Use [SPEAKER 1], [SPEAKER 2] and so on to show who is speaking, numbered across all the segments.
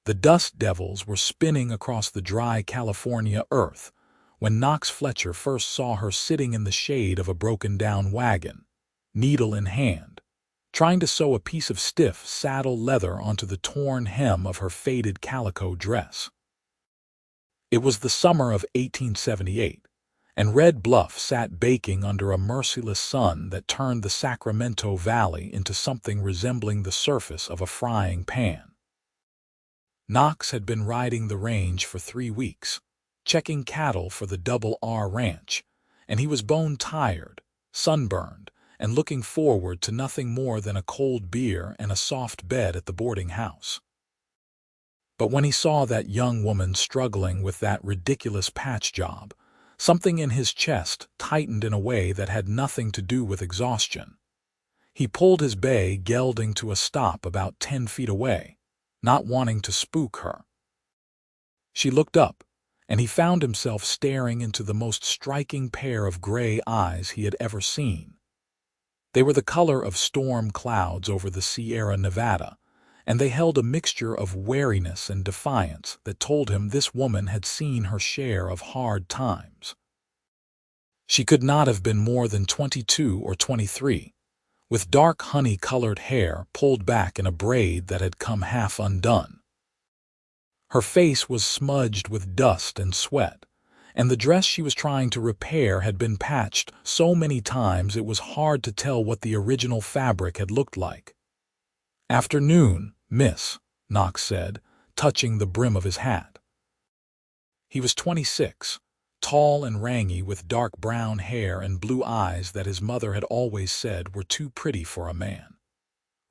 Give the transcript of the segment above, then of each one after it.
[SPEAKER 1] The dust devils were spinning across the dry California earth when Knox Fletcher first saw her sitting in the shade of a broken-down wagon, needle in hand, trying to sew a piece of stiff saddle leather onto the torn hem of her faded calico dress. It was the summer of 1878, and Red Bluff sat baking under a merciless sun that turned the Sacramento Valley into something resembling the surface of a frying pan. Knox had been riding the range for 3 weeks, checking cattle for the Double R Ranch, and he was bone-tired, sunburned, and looking forward to nothing more than a cold beer and a soft bed at the boarding house. But when he saw that young woman struggling with that ridiculous patch job, something in his chest tightened in a way that had nothing to do with exhaustion. He pulled his bay gelding to a stop about 10 feet away, not wanting to spook her. She looked up, and he found himself staring into the most striking pair of gray eyes he had ever seen. They were the color of storm clouds over the Sierra Nevada, and they held a mixture of wariness and defiance that told him this woman had seen her share of hard times. She could not have been more than 22 or 23, with dark honey-colored hair pulled back in a braid that had come half undone. Her face was smudged with dust and sweat, and the dress she was trying to repair had been patched so many times it was hard to tell what the original fabric had looked like. "Afternoon, miss," Knox said, touching the brim of his hat. He was 26, tall and rangy with dark brown hair and blue eyes that his mother had always said were too pretty for a man.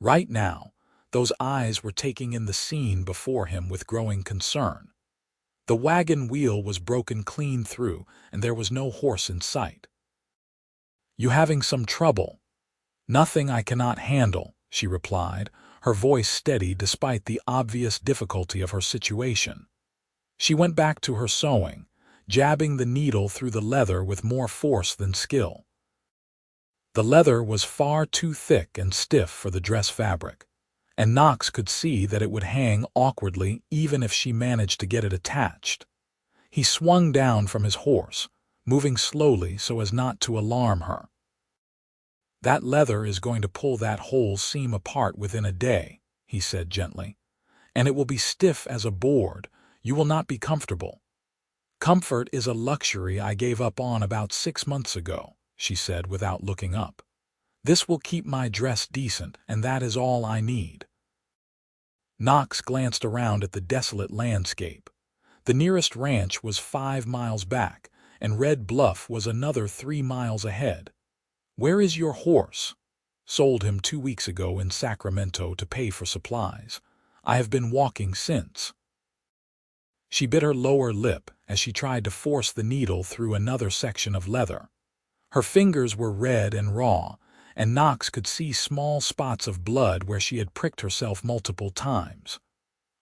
[SPEAKER 1] Right now, those eyes were taking in the scene before him with growing concern. The wagon wheel was broken clean through, and there was no horse in sight. "You having some trouble?" "Nothing I cannot handle," she replied, her voice steady despite the obvious difficulty of her situation. She went back to her sewing, jabbing the needle through the leather with more force than skill. The leather was far too thick and stiff for the dress fabric, and Knox could see that it would hang awkwardly even if she managed to get it attached. He swung down from his horse, moving slowly so as not to alarm her. "That leather is going to pull that whole seam apart within a day," he said gently, "and it will be stiff as a board. You will not be comfortable." "Comfort is a luxury I gave up on about 6 months ago," she said without looking up. "This will keep my dress decent, and that is all I need." Knox glanced around at the desolate landscape. The nearest ranch was 5 miles back, and Red Bluff was another 3 miles ahead. "Where is your horse?" "Sold him 2 weeks ago in Sacramento to pay for supplies. I have been walking since." She bit her lower lip as she tried to force the needle through another section of leather. Her fingers were red and raw, and Knox could see small spots of blood where she had pricked herself multiple times.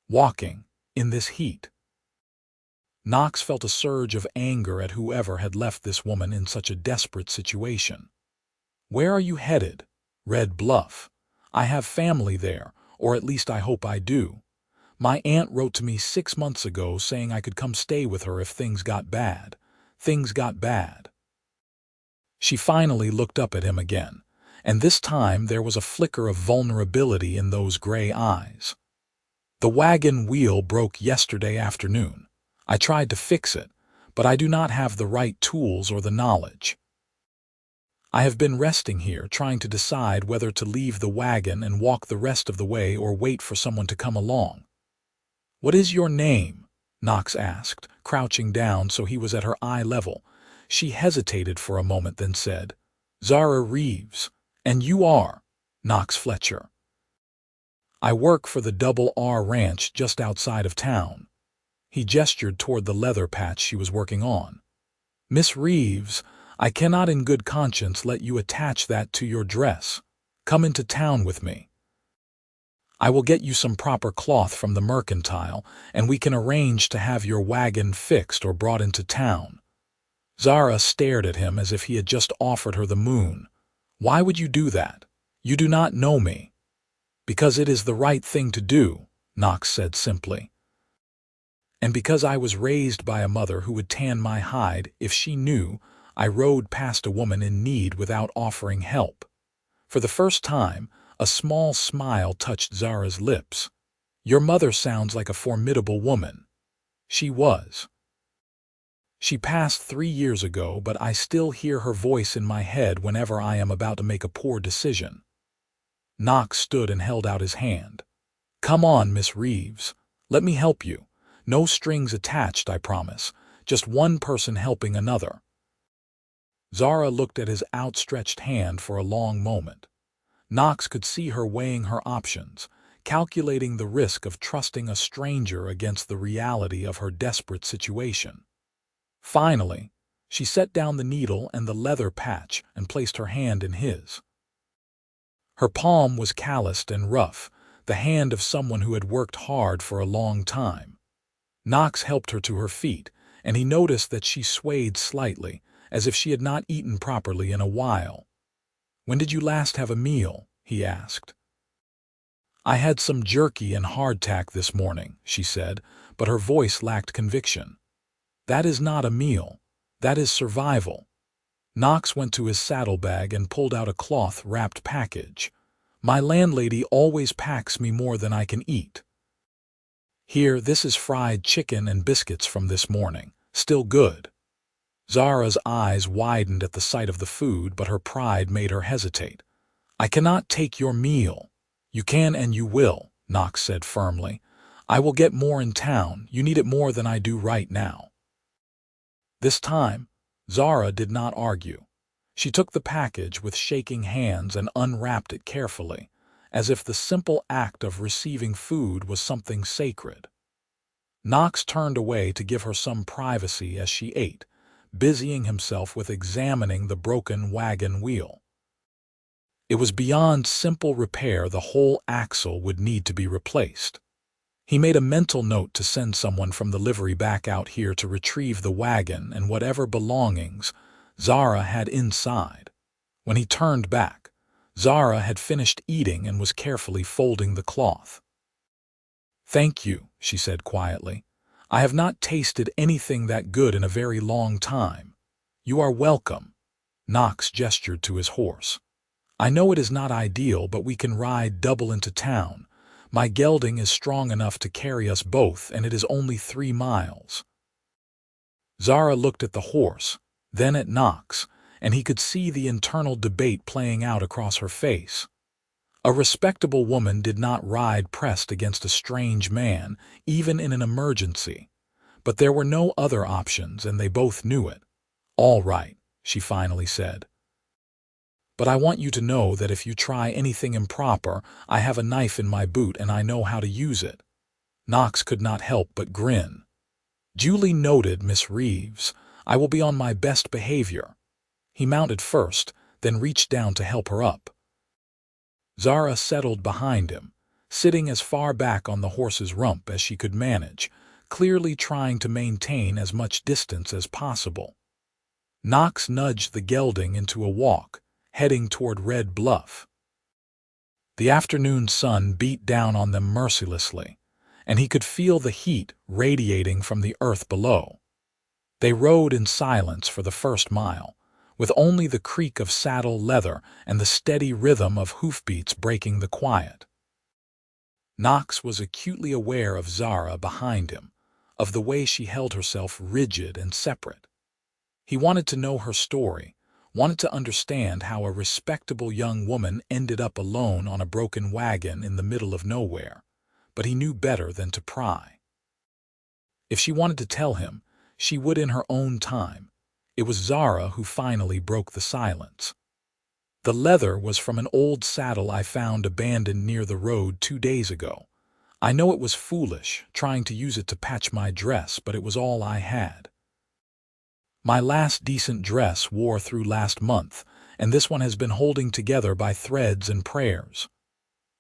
[SPEAKER 1] Walking, in this heat. Knox felt a surge of anger at whoever had left this woman in such a desperate situation. "Where are you headed?" "Red Bluff. I have family there, or at least I hope I do. My aunt wrote to me 6 months ago saying I could come stay with her if things got bad. Things got bad." She finally looked up at him again, and this time there was a flicker of vulnerability in those gray eyes. "The wagon wheel broke yesterday afternoon. I tried to fix it, but I do not have the right tools or the knowledge. I have been resting here trying to decide whether to leave the wagon and walk the rest of the way or wait for someone to come along." "What is your name?" Knox asked, crouching down so he was at her eye level. She hesitated for a moment, then said, "Zara Reeves. And you are?" "Knox Fletcher. I work for the Double R Ranch just outside of town." He gestured toward the leather patch she was working on. "Miss Reeves, I cannot in good conscience let you attach that to your dress. Come into town with me. I will get you some proper cloth from the mercantile, and we can arrange to have your wagon fixed or brought into town." Zara stared at him as if he had just offered her the moon. "Why would you do that? You do not know me." "Because it is the right thing to do," Knox said simply. And because I was raised by a mother who would tan my hide if she knew, I rode past a woman in need without offering help. For the first time, a small smile touched Zara's lips. Your mother sounds like a formidable woman. She was. She passed 3 years ago, but I still hear her voice in my head whenever I am about to make a poor decision. Knox stood and held out his hand. Come on, Miss Reeves. Let me help you. No strings attached, I promise. Just one person helping another. Zara looked at his outstretched hand for a long moment. Knox could see her weighing her options, calculating the risk of trusting a stranger against the reality of her desperate situation. Finally, she set down the needle and the leather patch and placed her hand in his. Her palm was calloused and rough, the hand of someone who had worked hard for a long time. Knox helped her to her feet, and he noticed that she swayed slightly, as if she had not eaten properly in a while. When did you last have a meal? He asked. I had some jerky and hardtack this morning, she said, but her voice lacked conviction. That is not a meal. That is survival. Knox went to his saddlebag and pulled out a cloth-wrapped package. My landlady always packs me more than I can eat. Here, this is fried chicken and biscuits from this morning. Still good. Zara's eyes widened at the sight of the food, but her pride made her hesitate. I cannot take your meal. You can and you will, Knox said firmly. I will get more in town. You need it more than I do right now. This time, Zara did not argue. She took the package with shaking hands and unwrapped it carefully, as if the simple act of receiving food was something sacred. Knox turned away to give her some privacy as she ate, busying himself with examining the broken wagon wheel. It was beyond simple repair. The whole axle would need to be replaced. He made a mental note to send someone from the livery back out here to retrieve the wagon and whatever belongings Zara had inside. When he turned back, Zara had finished eating and was carefully folding the cloth. Thank you, she said quietly. I have not tasted anything that good in a very long time. You are welcome. Knox gestured to his horse. I know it is not ideal, but we can ride double into town. My gelding is strong enough to carry us both, and it is only 3 miles. Zara looked at the horse, then at Knox, and he could see the internal debate playing out across her face. A respectable woman did not ride pressed against a strange man, even in an emergency. But there were no other options, and they both knew it. All right, she finally said. But I want you to know that if you try anything improper, I have a knife in my boot and I know how to use it. Knox could not help but grin. Duly noted, Miss Reeves. I will be on my best behavior. He mounted first, then reached down to help her up. Zara settled behind him, sitting as far back on the horse's rump as she could manage, clearly trying to maintain as much distance as possible. Knox nudged the gelding into a walk, heading toward Red Bluff. The afternoon sun beat down on them mercilessly, and he could feel the heat radiating from the earth below. They rode in silence for the first mile, with only the creak of saddle leather and the steady rhythm of hoofbeats breaking the quiet. Knox was acutely aware of Zara behind him, of the way she held herself rigid and separate. He wanted to know her story, wanted to understand how a respectable young woman ended up alone on a broken wagon in the middle of nowhere, but he knew better than to pry. If she wanted to tell him, she would in her own time. It was Zara who finally broke the silence. The leather was from an old saddle I found abandoned near the road 2 days ago. I know it was foolish, trying to use it to patch my dress, but it was all I had. My last decent dress wore through last month, and this one has been holding together by threads and prayers.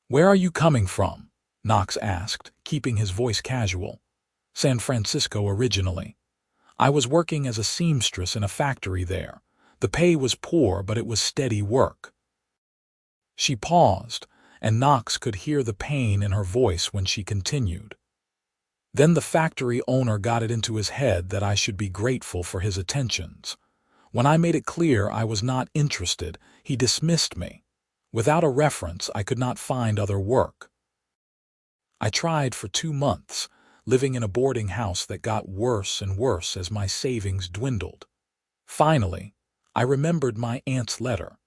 [SPEAKER 1] Where are you coming from? Knox asked, keeping his voice casual. San Francisco originally. I was working as a seamstress in a factory there. The pay was poor, but it was steady work. She paused, and Knox could hear the pain in her voice when she continued. Then the factory owner got it into his head that I should be grateful for his attentions. When I made it clear I was not interested, he dismissed me. Without a reference, I could not find other work. I tried for 2 months, living in a boarding house that got worse and worse as my savings dwindled. Finally, I remembered my aunt's letter.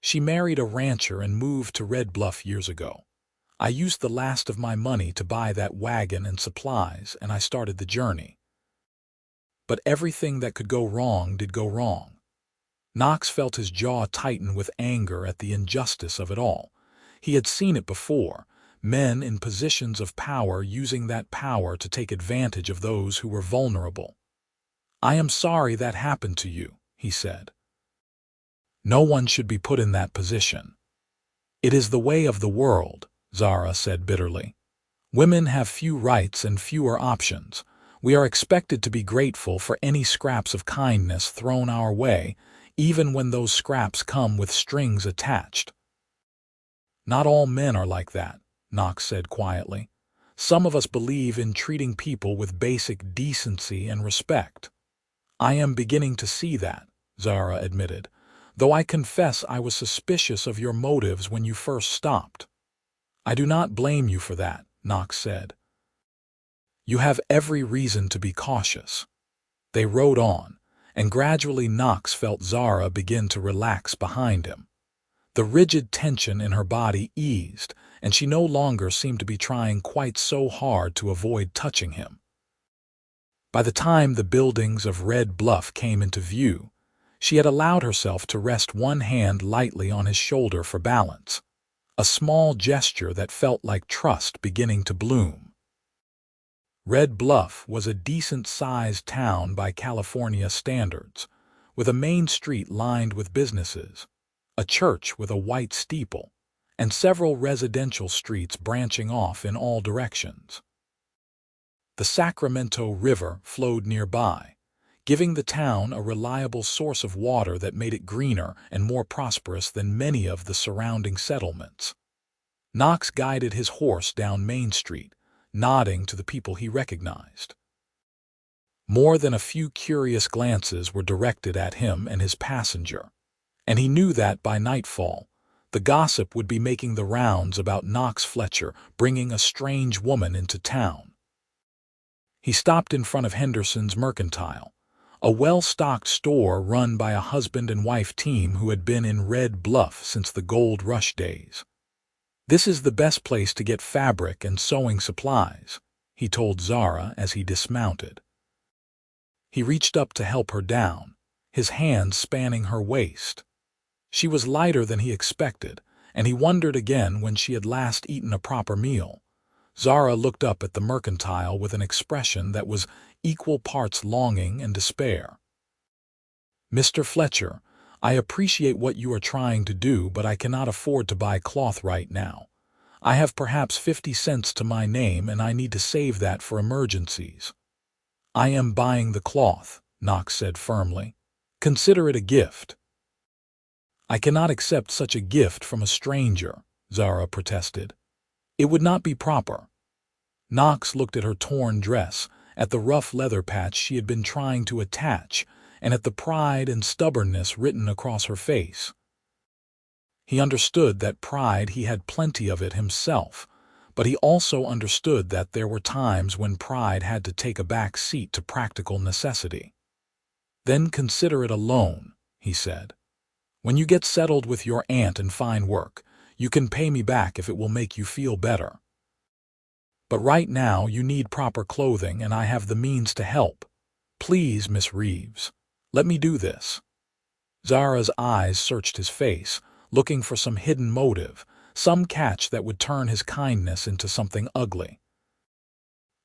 [SPEAKER 1] She married a rancher and moved to Red Bluff years ago. I used the last of my money to buy that wagon and supplies, and I started the journey. But everything that could go wrong did go wrong. Knox felt his jaw tighten with anger at the injustice of it all. He had seen it before, men in positions of power using that power to take advantage of those who were vulnerable. "I am sorry that happened to you," he said. "No one should be put in that position." "It is the way of the world," Zara said bitterly. "Women have few rights and fewer options. We are expected to be grateful for any scraps of kindness thrown our way, even when those scraps come with strings attached." "Not all men are like that," Knox said quietly. "Some of us believe in treating people with basic decency and respect." "I am beginning to see that," Zara admitted, "though I confess I was suspicious of your motives when you first stopped." "I do not blame you for that," Knox said. "You have every reason to be cautious." They rode on, and gradually Knox felt Zara begin to relax behind him. The rigid tension in her body eased, and she no longer seemed to be trying quite so hard to avoid touching him. By the time the buildings of Red Bluff came into view, she had allowed herself to rest one hand lightly on his shoulder for balance, a small gesture that felt like trust beginning to bloom. Red Bluff was a decent-sized town by California standards, with a main street lined with businesses, a church with a white steeple, and several residential streets branching off in all directions. The Sacramento River flowed nearby, giving the town a reliable source of water that made it greener and more prosperous than many of the surrounding settlements. Knox guided his horse down Main Street, nodding to the people he recognized. More than a few curious glances were directed at him and his passenger, and he knew that by nightfall, the gossip would be making the rounds about Knox Fletcher bringing a strange woman into town. He stopped in front of Henderson's Mercantile, a well-stocked store run by a husband and wife team who had been in Red Bluff since the gold rush days. "This is the best place to get fabric and sewing supplies," he told Zara as he dismounted. He reached up to help her down, his hands spanning her waist. She was lighter than he expected, and he wondered again when she had last eaten a proper meal. Zara looked up at the Mercantile with an expression that was equal parts longing and despair. "Mr. Fletcher, I appreciate what you are trying to do, but I cannot afford to buy cloth right now. I have perhaps 50 cents to my name, and I need to save that for emergencies." "I am buying the cloth," Knox said firmly. "Consider it a gift." "I cannot accept such a gift from a stranger," Zara protested. "It would not be proper." Knox looked at her torn dress, at the rough leather patch she had been trying to attach, and at the pride and stubbornness written across her face. He understood that pride he had plenty of it himself, but he also understood that there were times when pride had to take a back seat to practical necessity. "Then consider it a loan," he said. "When you get settled with your aunt and find work, you can pay me back if it will make you feel better. But right now you need proper clothing, and I have the means to help. Please, Miss Reeves, let me do this." Zara's eyes searched his face, looking for some hidden motive, some catch that would turn his kindness into something ugly.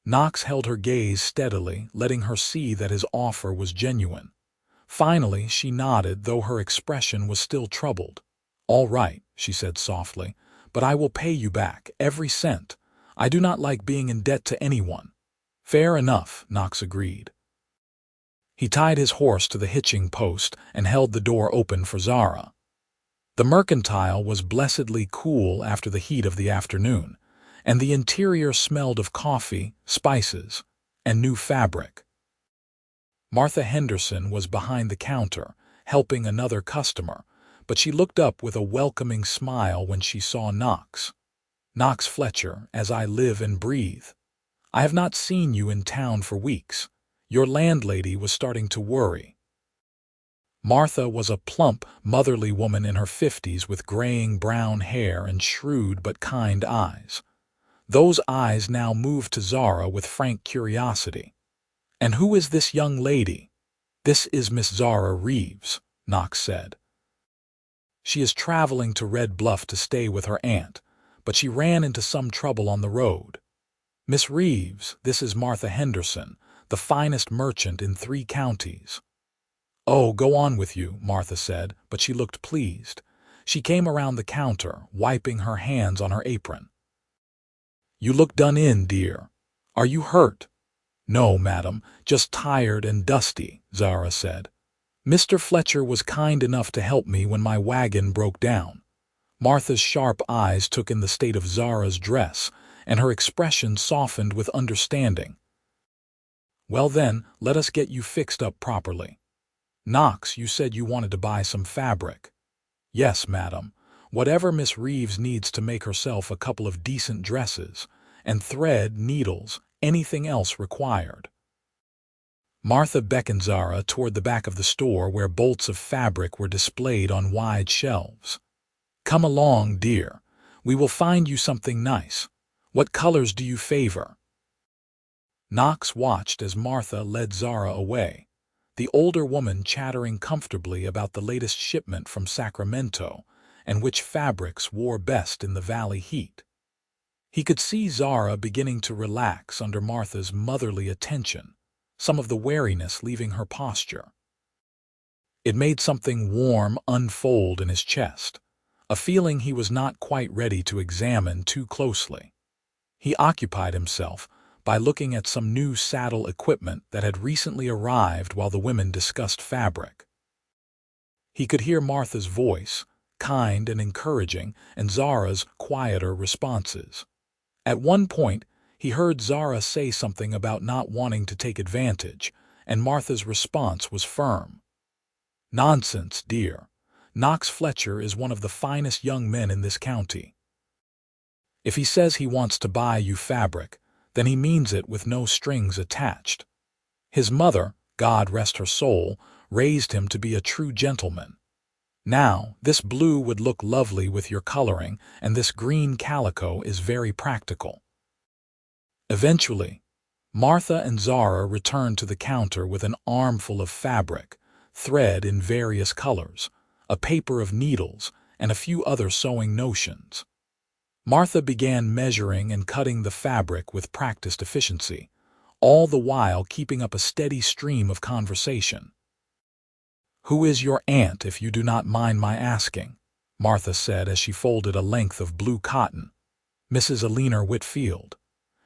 [SPEAKER 1] Knox held her gaze steadily, letting her see that his offer was genuine. Finally, she nodded, though her expression was still troubled. "All right," she said softly, "but I will pay you back, every cent. I do not like being in debt to anyone." "Fair enough," Knox agreed. He tied his horse to the hitching post and held the door open for Zara. The Mercantile was blessedly cool after the heat of the afternoon, and the interior smelled of coffee, spices, and new fabric. Martha Henderson was behind the counter, helping another customer, but she looked up with a welcoming smile when she saw Knox. "Knox Fletcher, as I live and breathe. I have not seen you in town for weeks. Your landlady was starting to worry." Martha was a plump, motherly woman in her 50s with graying brown hair and shrewd but kind eyes. Those eyes now moved to Zara with frank curiosity. "And who is this young lady?" "This is Miss Zara Reeves," Knox said. "She is traveling to Red Bluff to stay with her aunt, but she ran into some trouble on the road. Miss Reeves, this is Martha Henderson, the finest merchant in 3 counties." "Oh, go on with you," Martha said, but she looked pleased. She came around the counter, wiping her hands on her apron. "You look done in, dear. Are you hurt?" "No, madam, just tired and dusty," Zara said. "Mr. Fletcher was kind enough to help me when my wagon broke down." Martha's sharp eyes took in the state of Zara's dress, and her expression softened with understanding. "Well then, let us get you fixed up properly. Knox, you said you wanted to buy some fabric." "Yes, madam. Whatever Miss Reeves needs to make herself a couple of decent dresses, and thread, needles, anything else required." Martha beckoned Zara toward the back of the store where bolts of fabric were displayed on wide shelves. "Come along, dear. We will find you something nice. What colors do you favor?" Knox watched as Martha led Zara away, the older woman chattering comfortably about the latest shipment from Sacramento and which fabrics wore best in the valley heat. He could see Zara beginning to relax under Martha's motherly attention, some of the wariness leaving her posture. It made something warm unfold in his chest, a feeling he was not quite ready to examine too closely. He occupied himself by looking at some new saddle equipment that had recently arrived while the women discussed fabric. He could hear Martha's voice, kind and encouraging, and Zara's quieter responses. At one point, he heard Zara say something about not wanting to take advantage, and Martha's response was firm. "Nonsense, dear. Knox Fletcher is one of the finest young men in this county. If he says he wants to buy you fabric, then he means it with no strings attached. His mother, God rest her soul, raised him to be a true gentleman. Now, this blue would look lovely with your coloring, and this green calico is very practical." Eventually, Martha and Zara returned to the counter with an armful of fabric, thread in various colors, a paper of needles, and a few other sewing notions. Martha began measuring and cutting the fabric with practiced efficiency, all the while keeping up a steady stream of conversation. "Who is your aunt, if you do not mind my asking?" Martha said as she folded a length of blue cotton. "Mrs. Eleanor Whitfield.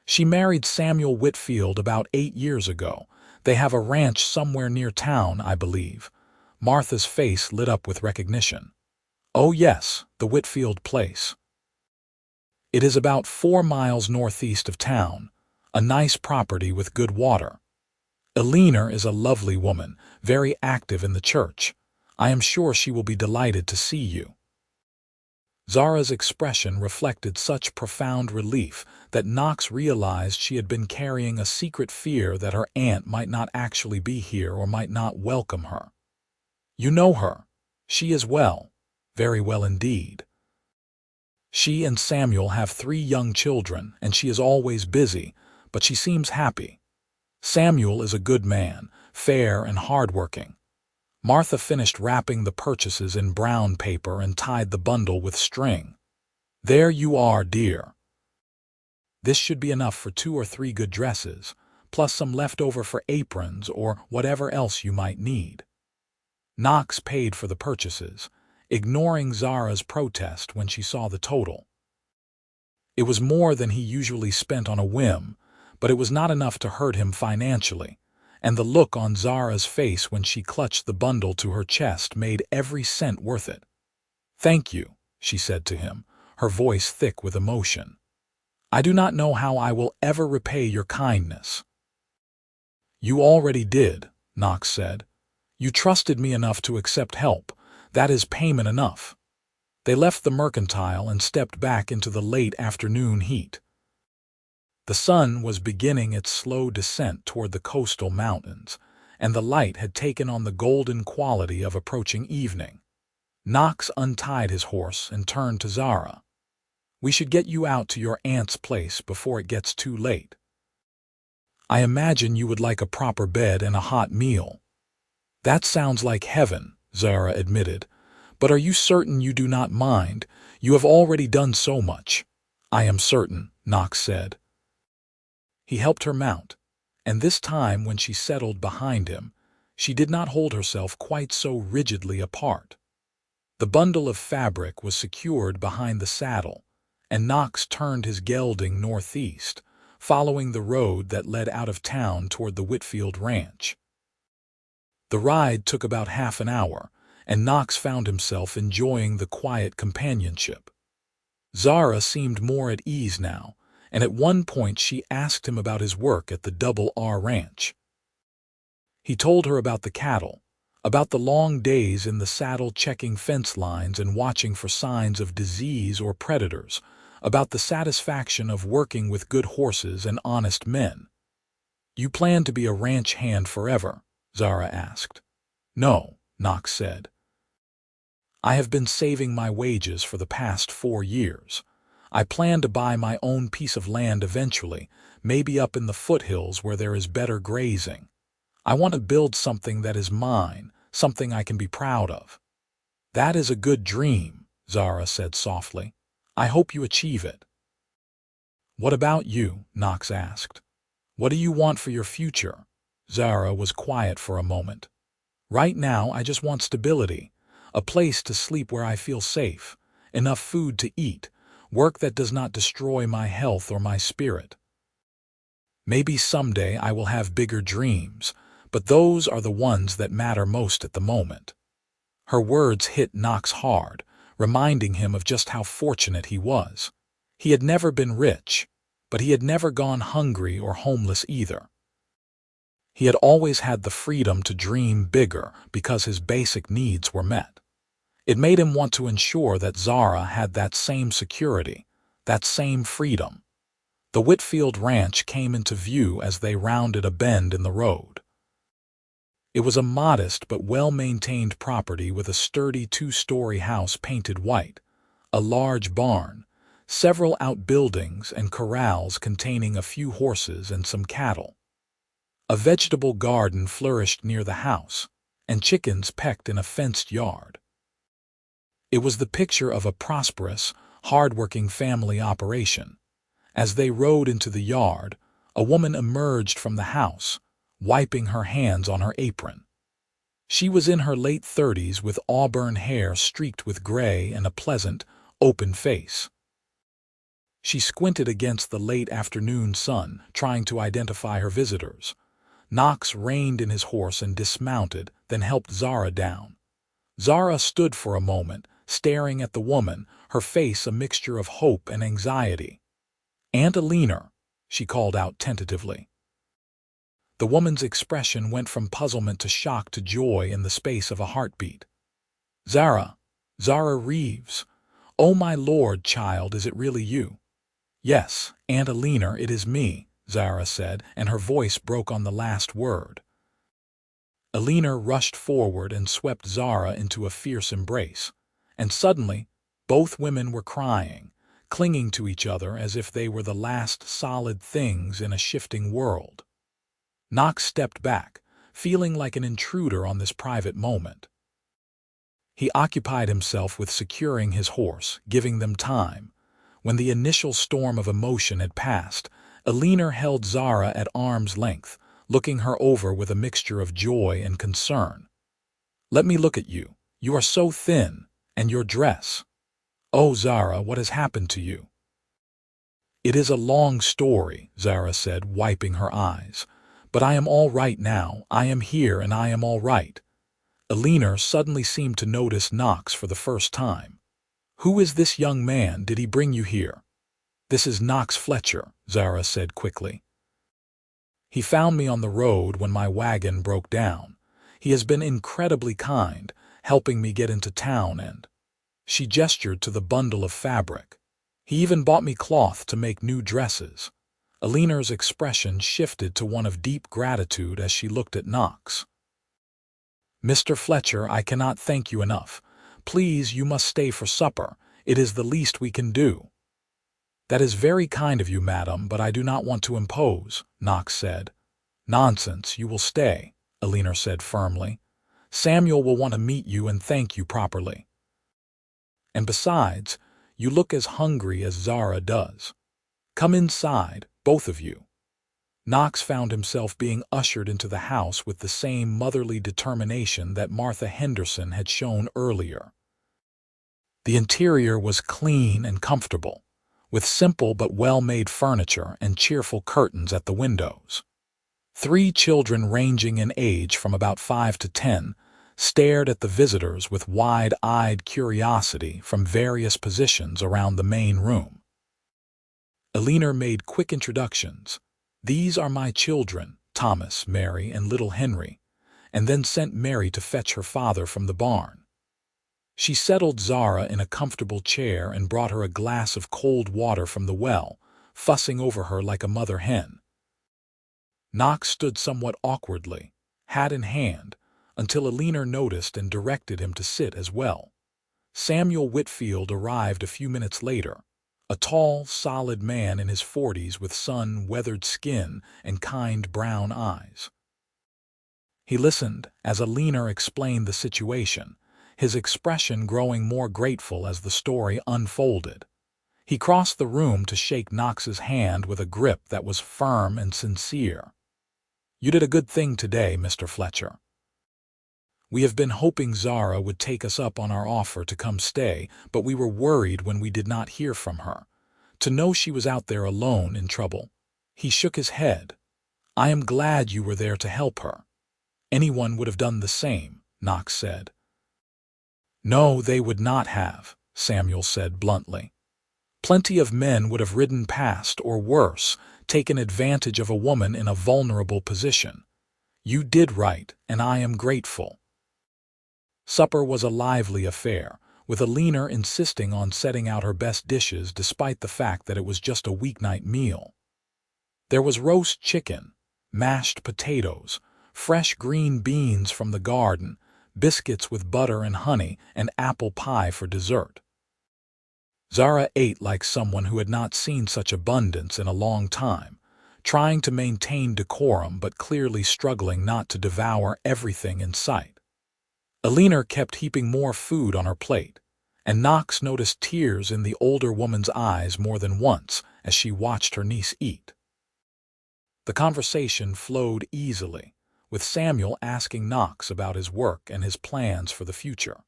[SPEAKER 1] She married Samuel Whitfield about 8 years ago. They have a ranch somewhere near town, I believe." Martha's face lit up with recognition. "Oh yes, the Whitfield place. It is about 4 miles northeast of town, a nice property with good water. Eleanor is a lovely woman, very active in the church. I am sure she will be delighted to see you." Zara's expression reflected such profound relief that Knox realized she had been carrying a secret fear that her aunt might not actually be here or might not welcome her. "You know her. She is well, very well indeed. She and Samuel have 3 young children, and she is always busy, but she seems happy. Samuel is a good man, fair and hard-working." Martha finished wrapping the purchases in brown paper and tied the bundle with string. "There you are, dear. This should be enough for 2 or 3 good dresses, plus some left over for aprons or whatever else you might need." Knox paid for the purchases, ignoring Zara's protest when she saw the total. It was more than he usually spent on a whim, but it was not enough to hurt him financially, and the look on Zara's face when she clutched the bundle to her chest made every cent worth it. "Thank you," she said to him, her voice thick with emotion. I do not know how I will ever repay your kindness." "You already did," Knox said. "You trusted me enough to accept help. That is payment enough." They left the mercantile and stepped back into the late afternoon heat. The sun was beginning its slow descent toward the coastal mountains, and the light had taken on the golden quality of approaching evening. Knox untied his horse and turned to Zara. "We should get you out to your aunt's place before it gets too late. I imagine you would like a proper bed and a hot meal." "That sounds like heaven," Zara admitted. "But are you certain you do not mind? You have already done so much." "I am certain," Knox said. He helped her mount, and this time when she settled behind him, she did not hold herself quite so rigidly apart. The bundle of fabric was secured behind the saddle, and Knox turned his gelding northeast, following the road that led out of town toward the Whitfield ranch. The ride took about half an hour, and Knox found himself enjoying the quiet companionship. Zara seemed more at ease now, and at one point she asked him about his work at the Double R Ranch. He told her about the cattle, about the long days in the saddle checking fence lines and watching for signs of disease or predators, about the satisfaction of working with good horses and honest men. "You plan to be a ranch hand forever?" Zara asked. "No," Knox said. "I have been saving my wages for the past 4 years. I plan to buy my own piece of land eventually, maybe up in the foothills where there is better grazing. I want to build something that is mine, something I can be proud of." "That is a good dream," Zara said softly. "I hope you achieve it." "What about you?" Knox asked. "What do you want for your future?" Zara was quiet for a moment. "Right now, I just want stability, a place to sleep where I feel safe, enough food to eat, work that does not destroy my health or my spirit. Maybe someday I will have bigger dreams, but those are the ones that matter most at the moment." Her words hit Knox hard, reminding him of just how fortunate he was. He had never been rich, but he had never gone hungry or homeless either. He had always had the freedom to dream bigger because his basic needs were met. It made him want to ensure that Zara had that same security, that same freedom. The Whitfield Ranch came into view as they rounded a bend in the road. It was a modest but well-maintained property with a sturdy 2-story house painted white, a large barn, several outbuildings and corrals containing a few horses and some cattle. A vegetable garden flourished near the house, and chickens pecked in a fenced yard. It was the picture of a prosperous, hard-working family operation. As they rode into the yard, a woman emerged from the house, wiping her hands on her apron. She was in her late 30s with auburn hair streaked with gray and a pleasant, open face. She squinted against the late afternoon sun, trying to identify her visitors. Knox reined in his horse and dismounted, then helped Zara down. Zara stood for a moment, staring at the woman, her face a mixture of hope and anxiety. "Aunt Alina," she called out tentatively. The woman's expression went from puzzlement to shock to joy in the space of a heartbeat. "Zara Reeves. Oh my lord, child, is it really you?" "Yes, Aunt Alina, it is me," Zara said, and her voice broke on the last word. Alina rushed forward and swept Zara into a fierce embrace, and suddenly both women were crying, clinging to each other as if they were the last solid things in a shifting world. Knox stepped back, feeling like an intruder on this private moment. He occupied himself with securing his horse, giving them time. When the initial storm of emotion had passed, Alina held Zara at arm's length, looking her over with a mixture of joy and concern. "Let me look at you. You are so thin, and your dress. Oh, Zara, what has happened to you?" "It is a long story," Zara said, wiping her eyes. "But I am all right now. I am here, and I am all right." Alina suddenly seemed to notice Knox for the first time. "Who is this young man? Did he bring you here?" "This is Knox Fletcher," Zara said quickly. "He found me on the road when my wagon broke down. He has been incredibly kind, helping me get into town and—" She gestured to the bundle of fabric. "He even bought me cloth to make new dresses." Alina's expression shifted to one of deep gratitude as she looked at Knox. "Mr. Fletcher, I cannot thank you enough. Please, you must stay for supper. It is the least we can do." "That is very kind of you, madam, but I do not want to impose," Knox said. "Nonsense, you will stay," Alina said firmly. "Samuel will want to meet you and thank you properly. And besides, you look as hungry as Zara does. Come inside, both of you." Knox found himself being ushered into the house with the same motherly determination that Martha Henderson had shown earlier. The interior was clean and comfortable, with simple but well-made furniture and cheerful curtains at the windows. 3 children ranging in age from about 5 to 10 stared at the visitors with wide-eyed curiosity from various positions around the main room. Alina made quick introductions. "These are my children, Thomas, Mary, and little Henry," and then sent Mary to fetch her father from the barn. She settled Zara in a comfortable chair and brought her a glass of cold water from the well, fussing over her like a mother hen. Knox stood somewhat awkwardly, hat in hand, until Alina noticed and directed him to sit as well. Samuel Whitfield arrived a few minutes later, a tall, solid man in his 40s with sun-weathered skin and kind brown eyes. He listened as Alina explained the situation, his expression growing more grateful as the story unfolded. He crossed the room to shake Knox's hand with a grip that was firm and sincere. "You did a good thing today, Mr. Fletcher. We have been hoping Zara would take us up on our offer to come stay, but we were worried when we did not hear from her. To know she was out there alone in trouble." He shook his head. "I am glad you were there to help her." "Anyone would have done the same," Knox said. "No, they would not have," Samuel said bluntly. "Plenty of men would have ridden past, or worse, taken advantage of a woman in a vulnerable position. You did right, and I am grateful." Supper was a lively affair, with Alina insisting on setting out her best dishes despite the fact that it was just a weeknight meal. There was roast chicken, mashed potatoes, fresh green beans from the garden, biscuits with butter and honey, and apple pie for dessert. Zara ate like someone who had not seen such abundance in a long time, trying to maintain decorum but clearly struggling not to devour everything in sight. Alina kept heaping more food on her plate, and Knox noticed tears in the older woman's eyes more than once as she watched her niece eat. The conversation flowed easily, with Samuel asking Knox about his work and his plans for the future.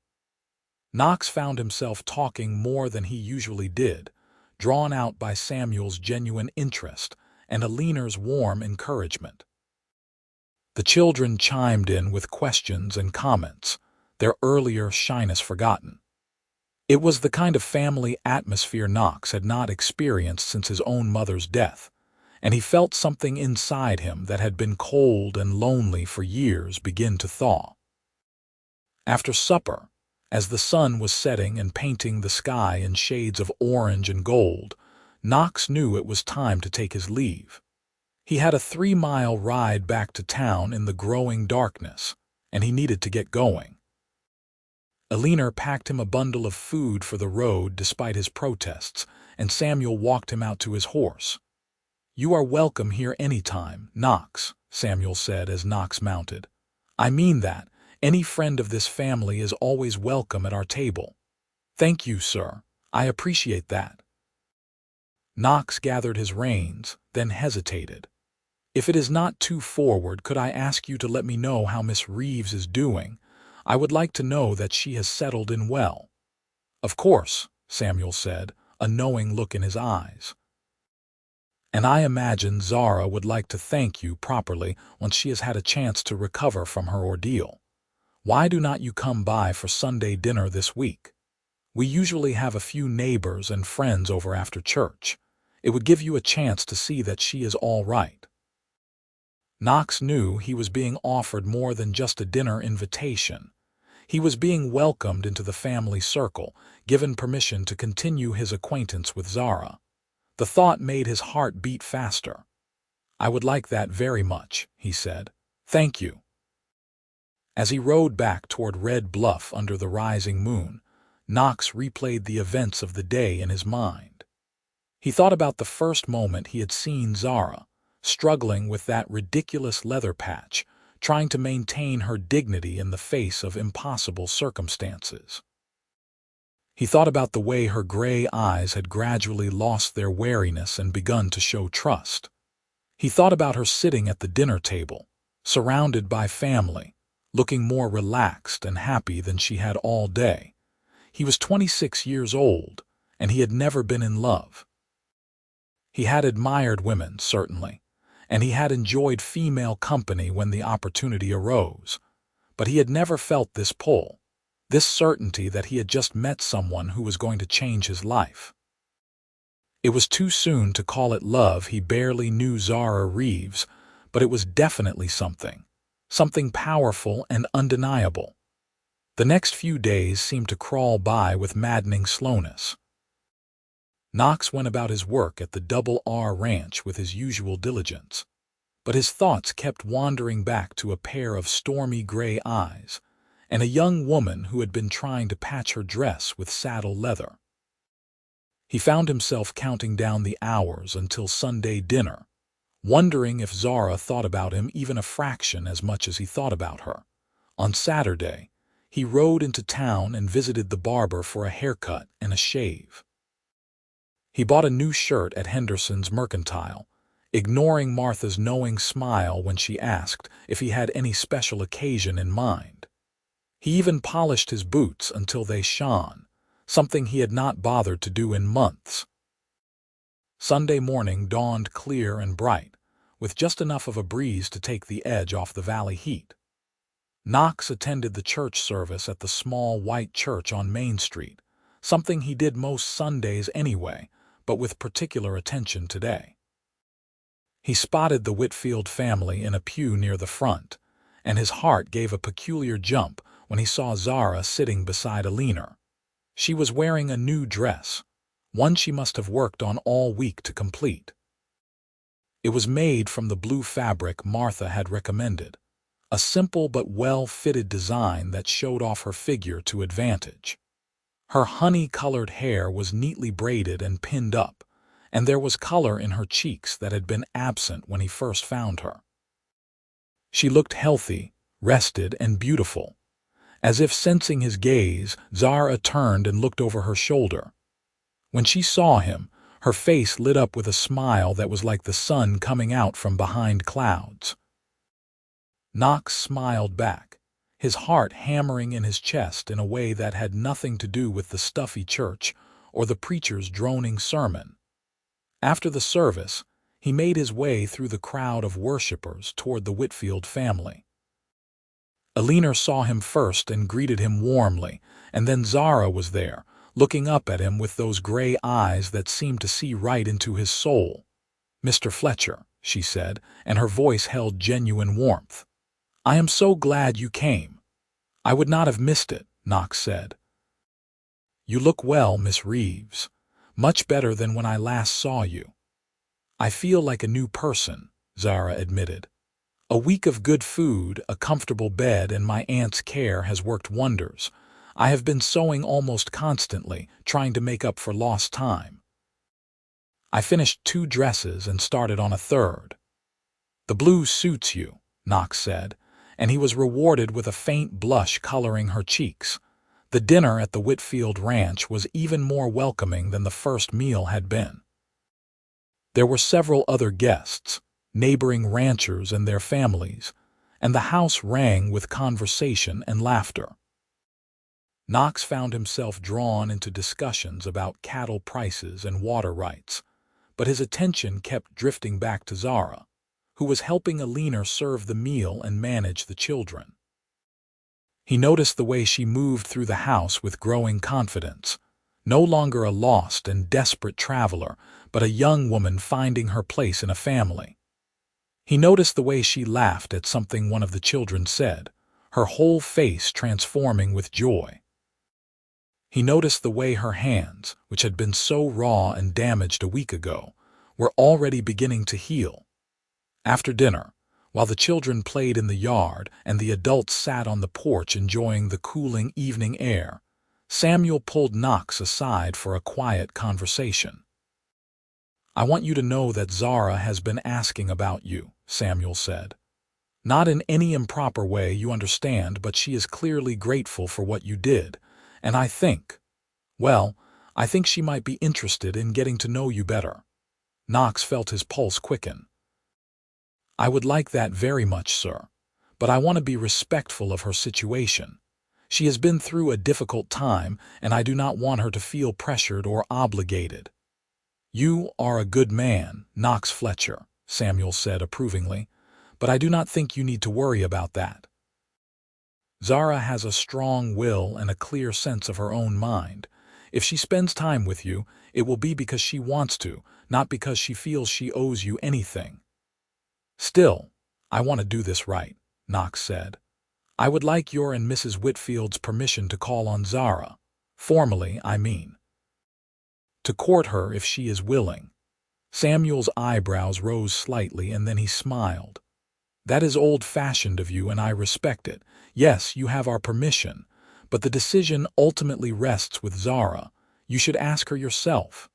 [SPEAKER 1] Knox found himself talking more than he usually did, drawn out by Samuel's genuine interest and Alina's warm encouragement. The children chimed in with questions and comments, their earlier shyness forgotten. It was the kind of family atmosphere Knox had not experienced since his own mother's death, and he felt something inside him that had been cold and lonely for years begin to thaw. After supper, as the sun was setting and painting the sky in shades of orange and gold, Knox knew it was time to take his leave. He had a 3-mile ride back to town in the growing darkness, and he needed to get going. Alina packed him a bundle of food for the road despite his protests, and Samuel walked him out to his horse. "You are welcome here any time, Knox," Samuel said as Knox mounted. "I mean that. Any friend of this family is always welcome at our table." "Thank you, sir. I appreciate that." Knox gathered his reins, then hesitated. "If it is not too forward, could I ask you to let me know how Miss Reeves is doing? I would like to know that she has settled in well." "Of course," Samuel said, a knowing look in his eyes. "And I imagine Zara would like to thank you properly once she has had a chance to recover from her ordeal. Why do not you come by for Sunday dinner this week? We usually have a few neighbors and friends over after church. It would give you a chance to see that she is all right. Knox knew he was being offered more than just a dinner invitation. He was being welcomed into the family circle, given permission to continue his acquaintance with Zara. The thought made his heart beat faster. "I would like that very much," he said. "Thank you." As he rode back toward Red Bluff under the rising moon, Knox replayed the events of the day in his mind. He thought about the first moment he had seen Zara, struggling with that ridiculous leather patch, trying to maintain her dignity in the face of impossible circumstances. He thought about the way her gray eyes had gradually lost their wariness and begun to show trust. He thought about her sitting at the dinner table, surrounded by family, looking more relaxed and happy than she had all day. He was 26 years old, and he had never been in love. He had admired women, certainly, and he had enjoyed female company when the opportunity arose, but he had never felt this pull, this certainty that he had just met someone who was going to change his life. It was too soon to call it love. He barely knew Zara Reeves, but it was definitely something powerful and undeniable. The next few days seemed to crawl by with maddening slowness. Knox went about his work at the Double R Ranch with his usual diligence, but his thoughts kept wandering back to a pair of stormy gray eyes and a young woman who had been trying to patch her dress with saddle leather. He found himself counting down the hours until Sunday dinner, wondering if Zara thought about him even a fraction as much as he thought about her. On Saturday, he rode into town and visited the barber for a haircut and a shave. He bought a new shirt at Henderson's Mercantile, ignoring Martha's knowing smile when she asked if he had any special occasion in mind. He even polished his boots until they shone, something he had not bothered to do in months. Sunday morning dawned clear and bright, with just enough of a breeze to take the edge off the valley heat. Knox attended the church service at the small white church on Main Street, something he did most Sundays anyway, but with particular attention today. He spotted the Whitfield family in a pew near the front, and his heart gave a peculiar jump when he saw Zara sitting beside Alina. She was wearing a new dress, one she must have worked on all week to complete. It was made from the blue fabric Martha had recommended, a simple but well-fitted design that showed off her figure to advantage. Her honey-colored hair was neatly braided and pinned up, and there was color in her cheeks that had been absent when he first found her. She looked healthy, rested, and beautiful. As if sensing his gaze, Zara turned and looked over her shoulder. When she saw him, her face lit up with a smile that was like the sun coming out from behind clouds. Knox smiled back, his heart hammering in his chest in a way that had nothing to do with the stuffy church or the preacher's droning sermon. After the service, he made his way through the crowd of worshippers toward the Whitfield family. Alina saw him first and greeted him warmly, and then Zara was there, looking up at him with those gray eyes that seemed to see right into his soul. "Mr. Fletcher," she said, and her voice held genuine warmth. "I am so glad you came." "I would not have missed it," Knox said. "You look well, Miss Reeves. Much better than when I last saw you." "I feel like a new person," Zara admitted. "A week of good food, a comfortable bed, and my aunt's care has worked wonders. I have been sewing almost constantly, trying to make up for lost time. I finished 2 dresses and started on a 3rd. "The blue suits you," Knox said, and he was rewarded with a faint blush coloring her cheeks. The dinner at the Whitfield Ranch was even more welcoming than the first meal had been. There were several other guests, neighboring ranchers and their families, and the house rang with conversation and laughter. Knox found himself drawn into discussions about cattle prices and water rights, but his attention kept drifting back to Zara, who was helping Alina serve the meal and manage the children. He noticed the way she moved through the house with growing confidence, no longer a lost and desperate traveler, but a young woman finding her place in a family. He noticed the way she laughed at something one of the children said, her whole face transforming with joy. He noticed the way her hands, which had been so raw and damaged a week ago, were already beginning to heal. After dinner, while the children played in the yard and the adults sat on the porch enjoying the cooling evening air, Samuel pulled Knox aside for a quiet conversation. "I want you to know that Zara has been asking about you," Samuel said. "Not in any improper way, you understand, but she is clearly grateful for what you did, and I think she might be interested in getting to know you better." Knox felt his pulse quicken. "I would like that very much, sir, but I want to be respectful of her situation. She has been through a difficult time, and I do not want her to feel pressured or obligated." "You are a good man, Knox Fletcher," Samuel said approvingly, "but I do not think you need to worry about that. Zara has a strong will and a clear sense of her own mind. If she spends time with you, it will be because she wants to, not because she feels she owes you anything." "Still, I want to do this right," Knox said. "I would like your and Mrs. Whitfield's permission to call on Zara. Formally, I mean. To court her if she is willing." Samuel's eyebrows rose slightly and then he smiled. "That is old-fashioned of you and I respect it. Yes, you have our permission, but the decision ultimately rests with Zara. You should ask her yourself."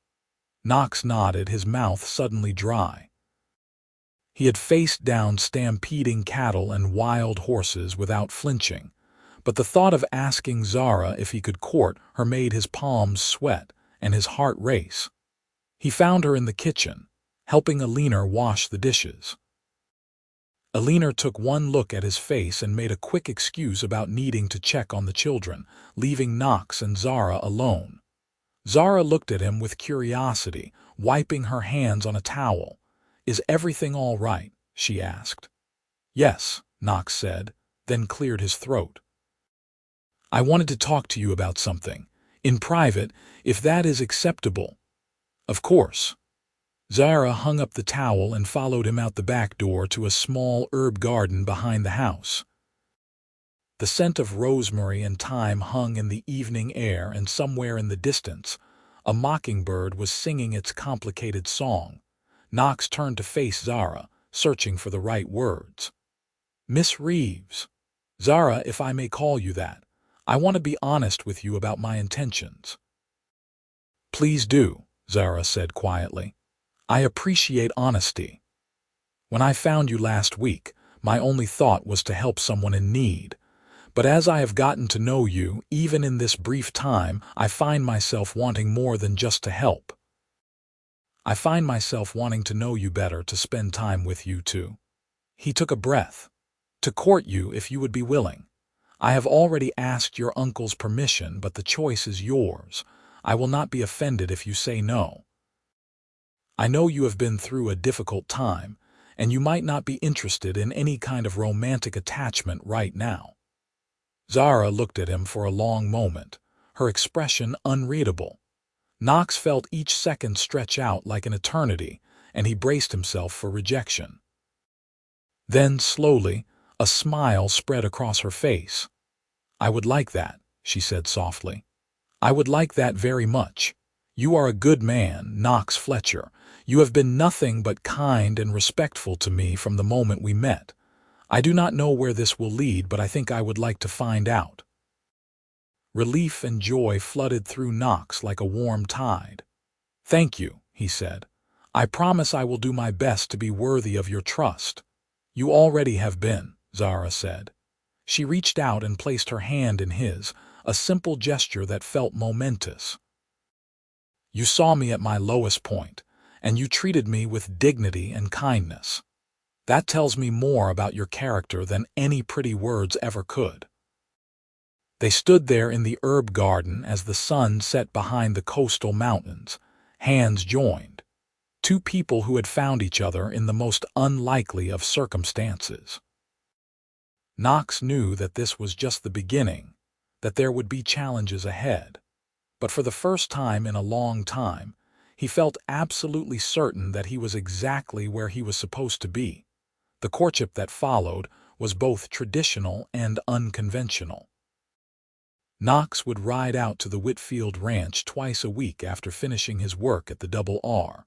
[SPEAKER 1] Knox nodded, his mouth suddenly dry. He had faced down stampeding cattle and wild horses without flinching, but the thought of asking Zara if he could court her made his palms sweat and his heart race. He found her in the kitchen, helping Alina wash the dishes. Alina took one look at his face and made a quick excuse about needing to check on the children, leaving Knox and Zara alone. Zara looked at him with curiosity, wiping her hands on a towel. "Is everything all right?" she asked. "Yes," Knox said, then cleared his throat. "I wanted to talk to you about something. In private, if that is acceptable." "Of course." Zara hung up the towel and followed him out the back door to a small herb garden behind the house. The scent of rosemary and thyme hung in the evening air, and somewhere in the distance, a mockingbird was singing its complicated song. Knox turned to face Zara, searching for the right words. "Miss Reeves. Zara, if I may call you that. I want to be honest with you about my intentions." "Please do," Zara said quietly. "I appreciate honesty. When I found you last week, my only thought was to help someone in need. But as I have gotten to know you, even in this brief time, I find myself wanting more than just to help. I find myself wanting to know you better, to spend time with you too." He took a breath. "To court you if you would be willing. I have already asked your uncle's permission, but the choice is yours. I will not be offended if you say no. I know you have been through a difficult time, and you might not be interested in any kind of romantic attachment right now." Zara looked at him for a long moment, her expression unreadable. Knox felt each second stretch out like an eternity, and he braced himself for rejection. Then, slowly, a smile spread across her face. "I would like that," she said softly. "I would like that very much. You are a good man, Knox Fletcher. You have been nothing but kind and respectful to me from the moment we met. I do not know where this will lead, but I think I would like to find out." Relief and joy flooded through Knox like a warm tide. "Thank you," he said. "I promise I will do my best to be worthy of your trust." "You already have been," Zara said. She reached out and placed her hand in his, a simple gesture that felt momentous. "You saw me at my lowest point, and you treated me with dignity and kindness. That tells me more about your character than any pretty words ever could." They stood there in the herb garden as the sun set behind the coastal mountains, hands joined. Two people who had found each other in the most unlikely of circumstances. Knox knew that this was just the beginning, that there would be challenges ahead. But for the first time in a long time, He felt absolutely certain that he was exactly where he was supposed to be. The courtship that followed was both traditional and unconventional. Knox would ride out to the Whitfield Ranch twice a week after finishing his work at the Double R,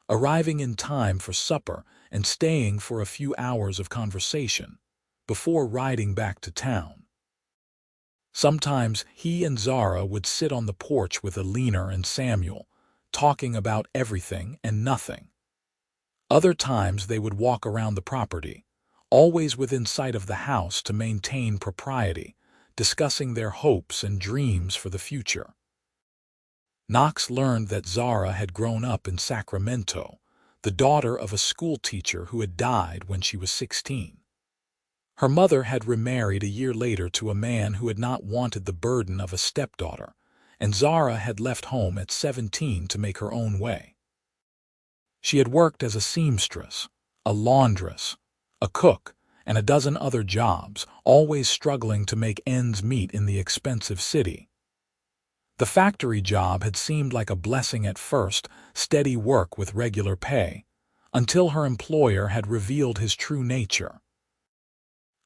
[SPEAKER 1] arriving in time for supper and staying for a few hours of conversation before riding back to town. Sometimes he and Zara would sit on the porch with Alina and Samuel, talking about everything and nothing. Other times they would walk around the property, always within sight of the house to maintain propriety, discussing their hopes and dreams for the future. Knox learned that Zara had grown up in Sacramento, the daughter of a school teacher who had died when she was 16. Her mother had remarried a year later to a man who had not wanted the burden of a stepdaughter, and Zara had left home at 17 to make her own way. She had worked as a seamstress, a laundress, a cook, and a dozen other jobs, always struggling to make ends meet in the expensive city. The factory job had seemed like a blessing at first, steady work with regular pay, until her employer had revealed his true nature.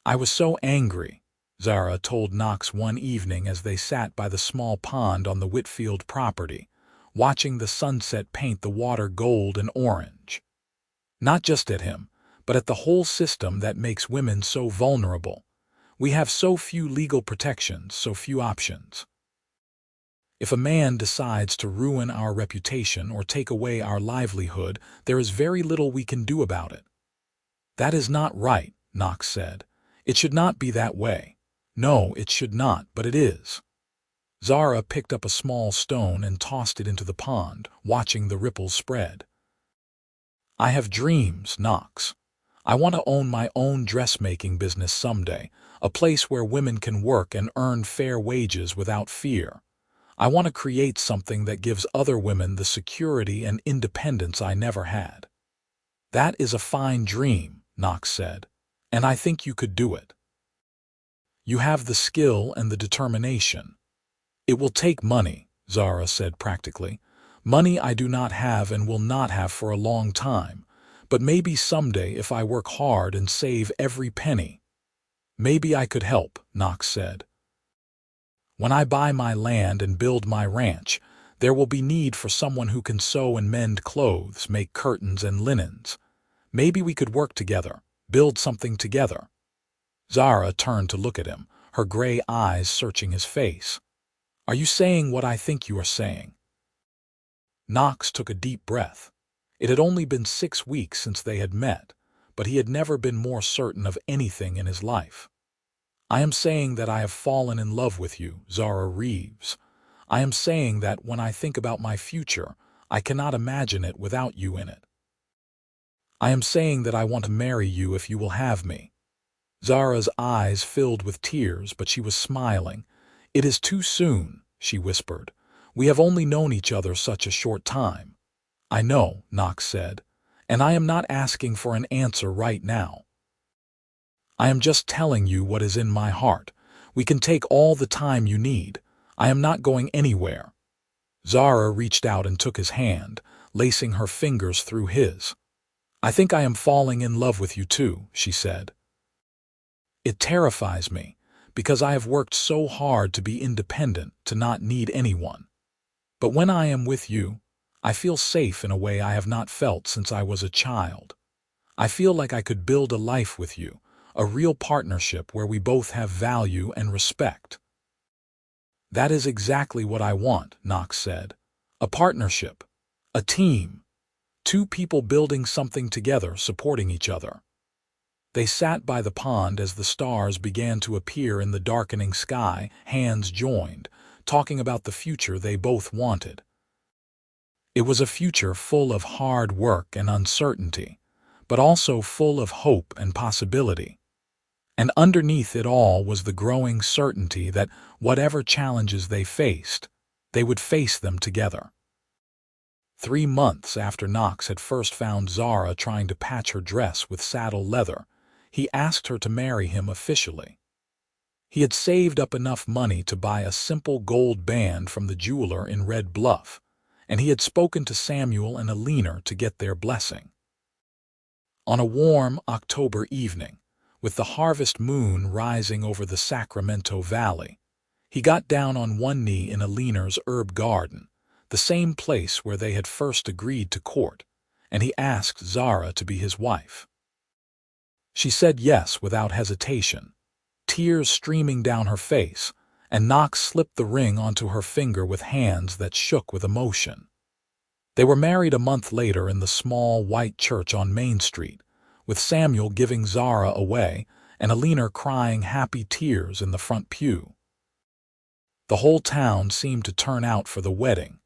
[SPEAKER 1] "I was so angry," Zara told Knox one evening as they sat by the small pond on the Whitfield property, watching the sunset paint the water gold and orange. "Not just at him, but at the whole system that makes women so vulnerable. We have so few legal protections, so few options. If a man decides to ruin our reputation or take away our livelihood, there is very little we can do about it." "That is not right," Knox said. "It should not be that way. No, it should not, but it is." Zara picked up a small stone and tossed it into the pond, watching the ripples spread. "I have dreams, Knox. I want to own my own dressmaking business someday, a place where women can work and earn fair wages without fear. I want to create something that gives other women the security and independence I never had." "That is a fine dream," Knox said, "and I think you could do it. You have the skill and the determination." "It will take money," Zara said practically. "Money I do not have and will not have for a long time, but maybe someday if I work hard and save every penny." "Maybe I could help," Knox said. "When I buy my land and build my ranch, there will be need for someone who can sew and mend clothes, make curtains and linens. Maybe we could work together, build something together." Zara turned to look at him, her gray eyes searching his face. "Are you saying what I think you are saying?" Knox took a deep breath. It had only been 6 weeks since they had met, but he had never been more certain of anything in his life. "I am saying that I have fallen in love with you, Zara Reeves. I am saying that when I think about my future, I cannot imagine it without you in it. I am saying that I want to marry you if you will have me." Zara's eyes filled with tears, but she was smiling. "It is too soon," she whispered. "We have only known each other such a short time." "I know," Knox said, "and I am not asking for an answer right now. I am just telling you what is in my heart. We can take all the time you need. I am not going anywhere." Zara reached out and took his hand, lacing her fingers through his. "I think I am falling in love with you too," she said. "It terrifies me, because I have worked so hard to be independent, to not need anyone. But when I am with you, I feel safe in a way I have not felt since I was a child. I feel like I could build a life with you, a real partnership where we both have value and respect." "That is exactly what I want," Knox said. "A partnership, a team, two people building something together, supporting each other." They sat by the pond as the stars began to appear in the darkening sky, hands joined, talking about the future they both wanted. It was a future full of hard work and uncertainty, but also full of hope and possibility. And underneath it all was the growing certainty that whatever challenges they faced, they would face them together. 3 months after Knox had first found Zara trying to patch her dress with saddle leather, he asked her to marry him officially. He had saved up enough money to buy a simple gold band from the jeweler in Red Bluff, and he had spoken to Samuel and Alina to get their blessing. On a warm October evening, with the harvest moon rising over the Sacramento Valley, he got down on one knee in Alina's herb garden, the same place where they had first agreed to court, and he asked Zara to be his wife. She said yes without hesitation, tears streaming down her face, and Knox slipped the ring onto her finger with hands that shook with emotion. They were married a month later in the small white church on Main Street, with Samuel giving Zara away and Alina crying happy tears in the front pew. The whole town seemed to turn out for the wedding,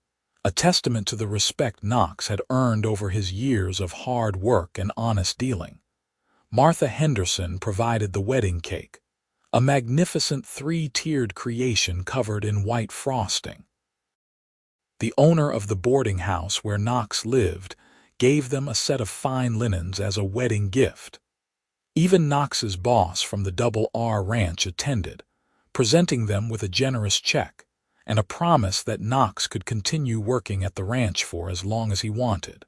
[SPEAKER 1] a testament to the respect Knox had earned over his years of hard work and honest dealing. Martha Henderson provided the wedding cake, a magnificent three-tiered creation covered in white frosting. The owner of the boarding house where Knox lived gave them a set of fine linens as a wedding gift. Even Knox's boss from the Double R Ranch attended, presenting them with a generous check and a promise that Knox could continue working at the ranch for as long as he wanted.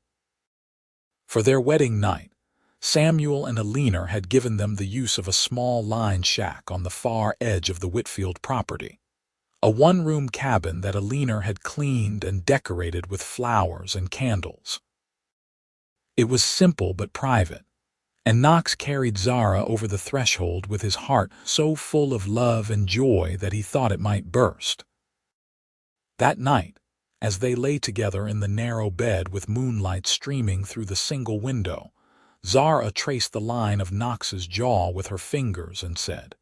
[SPEAKER 1] For their wedding night, Samuel and Alina had given them the use of a small line shack on the far edge of the Whitfield property, a one-room cabin that Alina had cleaned and decorated with flowers and candles. It was simple but private, and Knox carried Zara over the threshold with his heart so full of love and joy that he thought it might burst. That night, as they lay together in the narrow bed with moonlight streaming through the single window, Zara traced the line of Knox's jaw with her fingers and said,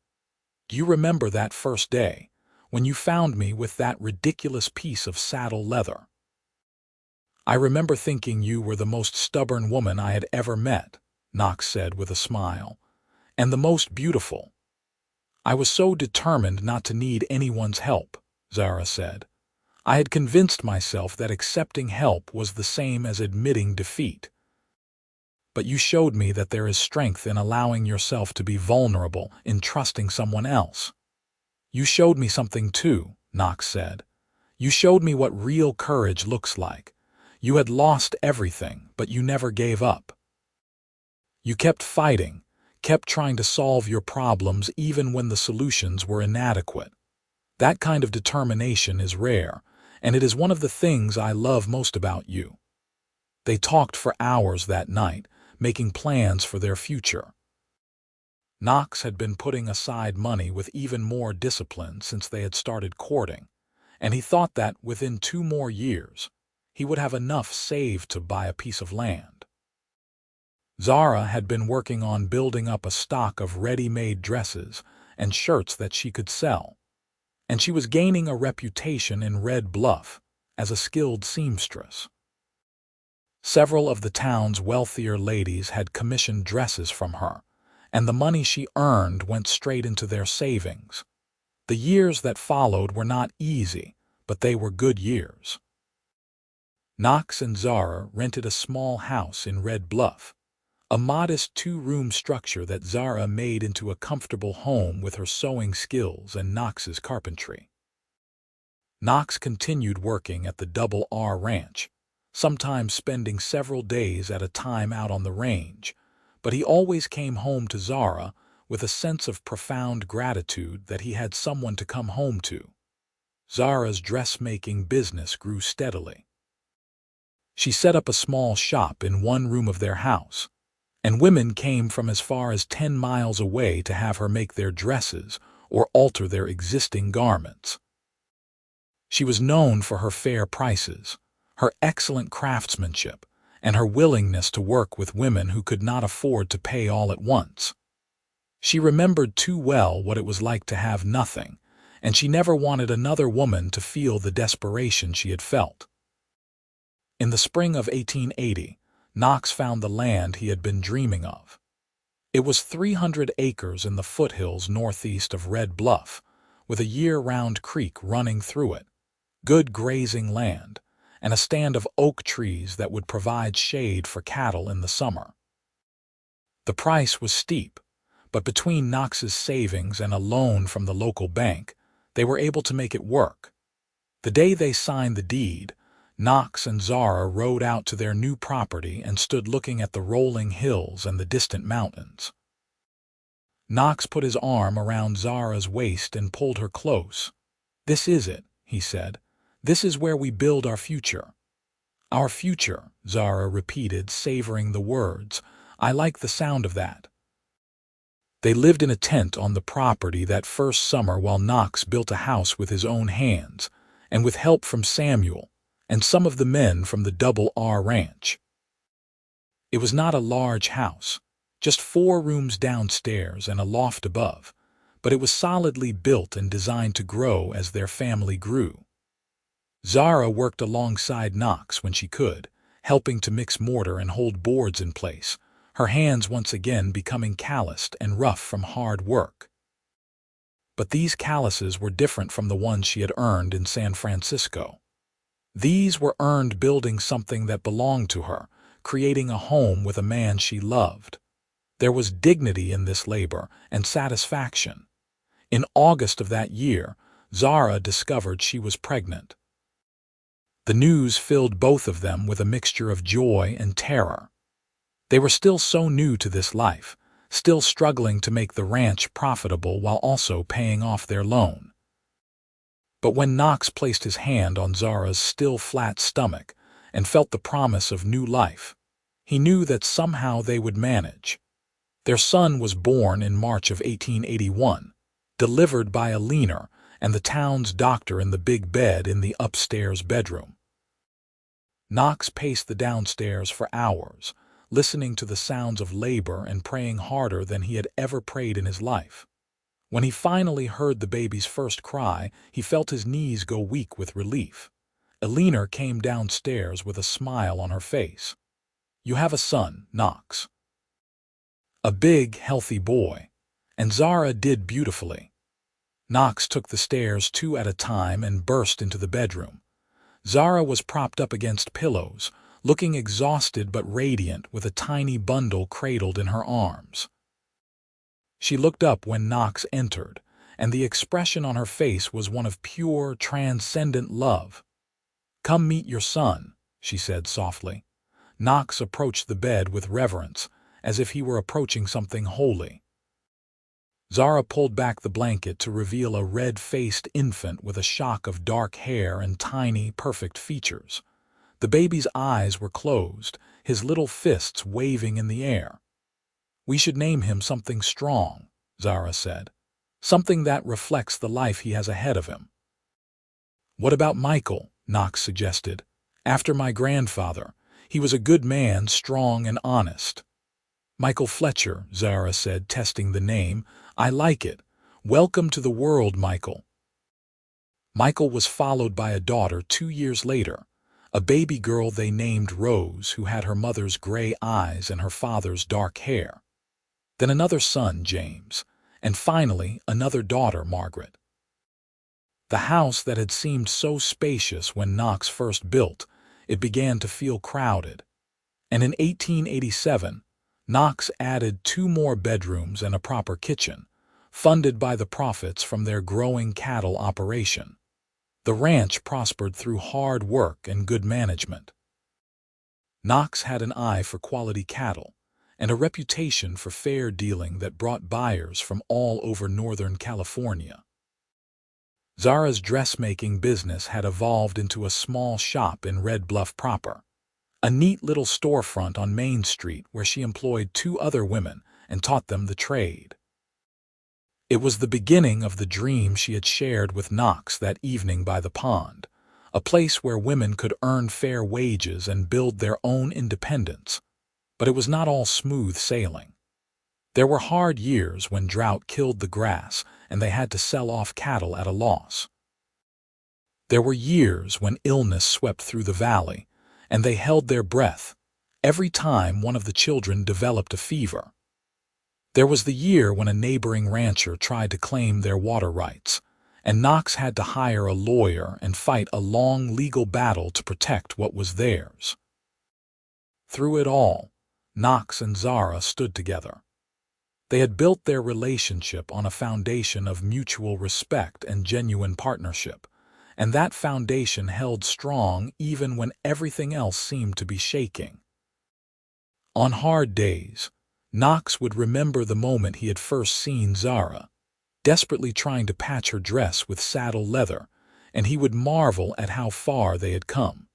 [SPEAKER 1] "Do you remember that first day, when you found me with that ridiculous piece of saddle leather? I remember thinking you were the most stubborn woman I had ever met," Knox said with a smile, "and the most beautiful." "I was so determined not to need anyone's help," Zara said. "I had convinced myself that accepting help was the same as admitting defeat. But you showed me that there is strength in allowing yourself to be vulnerable, in trusting someone else." "You showed me something too," Knox said. "You showed me what real courage looks like. You had lost everything, but you never gave up. You kept fighting, kept trying to solve your problems even when the solutions were inadequate. That kind of determination is rare, and it is one of the things I love most about you." They talked for hours that night, making plans for their future. Knox had been putting aside money with even more discipline since they had started courting, and he thought that within 2 more years, he would have enough saved to buy a piece of land. Zara had been working on building up a stock of ready-made dresses and shirts that she could sell, and she was gaining a reputation in Red Bluff as a skilled seamstress. Several of the town's wealthier ladies had commissioned dresses from her, and the money she earned went straight into their savings. The years that followed were not easy, but they were good years. Knox and Zara rented a small house in Red Bluff, a modest 2-room structure that Zara made into a comfortable home with her sewing skills and Knox's carpentry. Knox continued working at the Double R Ranch, sometimes spending several days at a time out on the range, but he always came home to Zara with a sense of profound gratitude that he had someone to come home to. Zara's dressmaking business grew steadily. She set up a small shop in one room of their house, and women came from as far as 10 miles away to have her make their dresses or alter their existing garments. She was known for her fair prices, her excellent craftsmanship, and her willingness to work with women who could not afford to pay all at once. She remembered too well what it was like to have nothing, and she never wanted another woman to feel the desperation she had felt. In the spring of 1880, Knox found the land he had been dreaming of. It was 300 acres in the foothills northeast of Red Bluff, with a year-round creek running through it, good grazing land, and a stand of oak trees that would provide shade for cattle in the summer. The price was steep, but between Knox's savings and a loan from the local bank, they were able to make it work. The day they signed the deed, Knox and Zara rode out to their new property and stood looking at the rolling hills and the distant mountains. Knox put his arm around Zara's waist and pulled her close. "This is it," he said. "This is where we build our future." "Our future," Zara repeated, savoring the words. "I like the sound of that." They lived in a tent on the property that first summer while Knox built a house with his own hands, and with help from Samuel and some of the men from the Double R Ranch. It was not a large house, just 4 rooms downstairs and a loft above, but it was solidly built and designed to grow as their family grew. Zara worked alongside Knox when she could, helping to mix mortar and hold boards in place, her hands once again becoming calloused and rough from hard work. But these calluses were different from the ones she had earned in San Francisco. These were earned building something that belonged to her, creating a home with a man she loved. There was dignity in this labor and satisfaction. In August of that year, Zara discovered she was pregnant. The news filled both of them with a mixture of joy and terror. They were still so new to this life, still struggling to make the ranch profitable while also paying off their loan. But when Knox placed his hand on Zara's still flat stomach and felt the promise of new life, he knew that somehow they would manage. Their son was born in March of 1881, delivered by a leaner and the town's doctor in the big bed in the upstairs bedroom. Knox paced the downstairs for hours, listening to the sounds of labor and praying harder than he had ever prayed in his life. When he finally heard the baby's first cry, he felt his knees go weak with relief. Eleanor came downstairs with a smile on her face. "You have a son, Knox." A big, healthy boy, and Zara did beautifully. Knox took the stairs 2 at a time and burst into the bedroom. Zara was propped up against pillows, looking exhausted but radiant with a tiny bundle cradled in her arms. She looked up when Knox entered, and the expression on her face was one of pure, transcendent love. "Come meet your son," she said softly. Knox approached the bed with reverence, as if he were approaching something holy. Zara pulled back the blanket to reveal a red-faced infant with a shock of dark hair and tiny, perfect features. The baby's eyes were closed, his little fists waving in the air. "We should name him something strong," Zara said. "Something that reflects the life he has ahead of him." "What about Michael?" Knox suggested. "After my grandfather, he was a good man, strong and honest." "Michael Fletcher," Zara said, testing the name. "I like it. Welcome to the world, Michael." Michael was followed by a daughter 2 years later, a baby girl they named Rose, who had her mother's gray eyes and her father's dark hair. Then another son, James, and finally another daughter, Margaret. The house that had seemed so spacious when Knox first built, it began to feel crowded. And in 1887, Knox added 2 more bedrooms and a proper kitchen, funded by the profits from their growing cattle operation. The ranch prospered through hard work and good management. Knox had an eye for quality cattle and a reputation for fair dealing that brought buyers from all over Northern California. Zara's dressmaking business had evolved into a small shop in Red Bluff proper, a neat little storefront on Main Street where she employed 2 other women and taught them the trade. It was the beginning of the dream she had shared with Knox that evening by the pond, a place where women could earn fair wages and build their own independence. But it was not all smooth sailing. There were hard years when drought killed the grass and they had to sell off cattle at a loss. There were years when illness swept through the valley, and they held their breath every time one of the children developed a fever. There was the year when a neighboring rancher tried to claim their water rights, and Knox had to hire a lawyer and fight a long legal battle to protect what was theirs. Through it all, Knox and Zara stood together. They had built their relationship on a foundation of mutual respect and genuine partnership, and that foundation held strong even when everything else seemed to be shaking. On hard days, Knox would remember the moment he had first seen Zara, desperately trying to patch her dress with saddle leather, and he would marvel at how far they had come.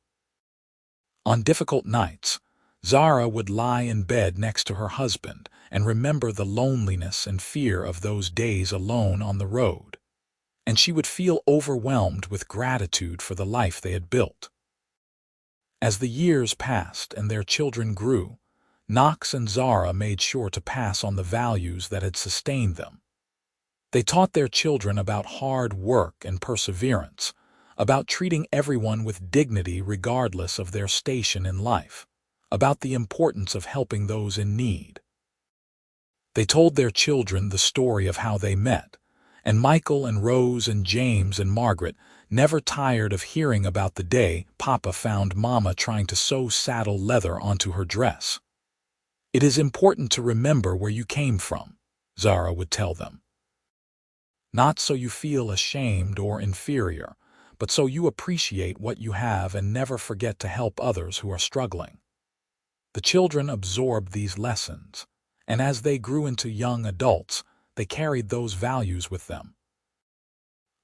[SPEAKER 1] On difficult nights, Zara would lie in bed next to her husband and remember the loneliness and fear of those days alone on the road, and she would feel overwhelmed with gratitude for the life they had built. As the years passed and their children grew, Knox and Zara made sure to pass on the values that had sustained them. They taught their children about hard work and perseverance, about treating everyone with dignity regardless of their station in life, about the importance of helping those in need. They told their children the story of how they met, and Michael and Rose and James and Margaret never tired of hearing about the day Papa found Mama trying to sew saddle leather onto her dress. "It is important to remember where you came from," Zara would tell them. "Not so you feel ashamed or inferior, but so you appreciate what you have and never forget to help others who are struggling." The children absorbed these lessons, and as they grew into young adults, they carried those values with them.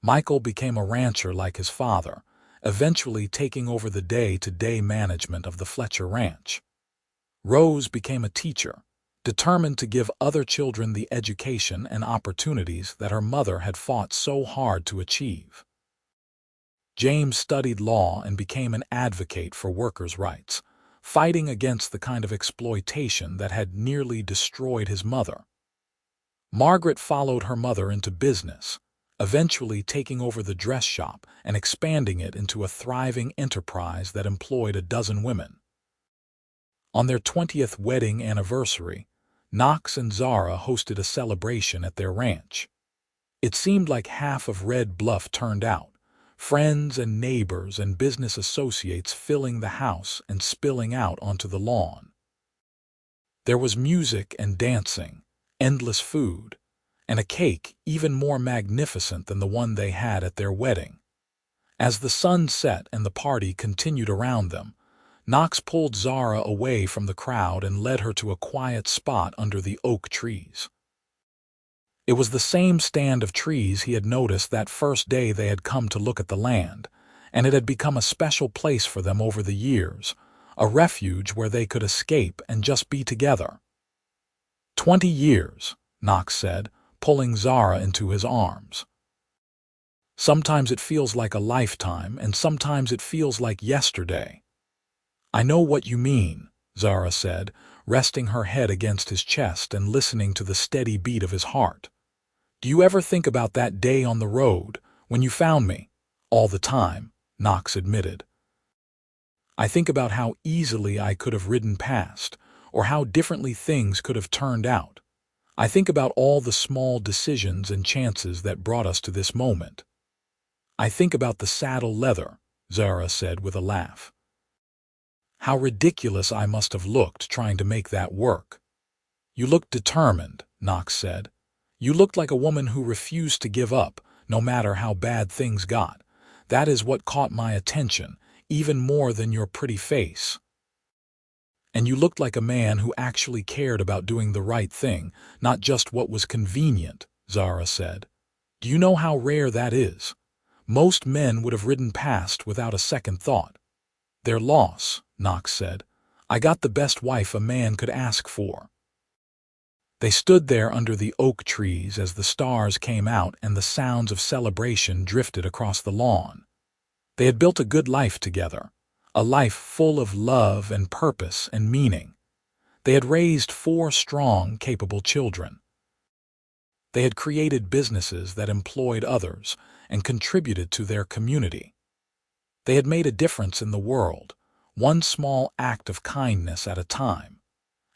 [SPEAKER 1] Michael became a rancher like his father, eventually taking over the day-to-day management of the Fletcher ranch. Rose became a teacher, determined to give other children the education and opportunities that her mother had fought so hard to achieve. James studied law and became an advocate for workers' rights, fighting against the kind of exploitation that had nearly destroyed his mother. Margaret followed her mother into business, eventually taking over the dress shop and expanding it into a thriving enterprise that employed a dozen women. On their 20th wedding anniversary, Knox and Zara hosted a celebration at their ranch. It seemed like half of Red Bluff turned out, friends and neighbors and business associates filling the house and spilling out onto the lawn. There was music and dancing, endless food, and a cake even more magnificent than the one they had at their wedding. As the sun set and the party continued around them, Knox pulled Zara away from the crowd and led her to a quiet spot under the oak trees. It was the same stand of trees he had noticed that first day they had come to look at the land, and it had become a special place for them over the years, a refuge where they could escape and just be together. 20 years, Knox said, pulling Zara into his arms. "Sometimes it feels like a lifetime, and sometimes it feels like yesterday." "I know what you mean," Zara said, resting her head against his chest and listening to the steady beat of his heart. "Do you ever think about that day on the road, when you found me?" "All the time," Knox admitted. "I think about how easily I could have ridden past, or how differently things could have turned out. I think about all the small decisions and chances that brought us to this moment. I think about the saddle leather," Zara said with a laugh. "How ridiculous I must have looked trying to make that work." "You looked determined," Knox said. "You looked like a woman who refused to give up, no matter how bad things got. That is what caught my attention, even more than your pretty face. And you looked like a man who actually cared about doing the right thing, not just what was convenient," Zara said. "Do you know how rare that is? Most men would have ridden past without a second thought." "Their loss," Knox said. "I got the best wife a man could ask for." They stood there under the oak trees as the stars came out and the sounds of celebration drifted across the lawn. They had built a good life together, a life full of love and purpose and meaning. They had raised 4 strong, capable children. They had created businesses that employed others and contributed to their community. They had made a difference in the world, one small act of kindness at a time.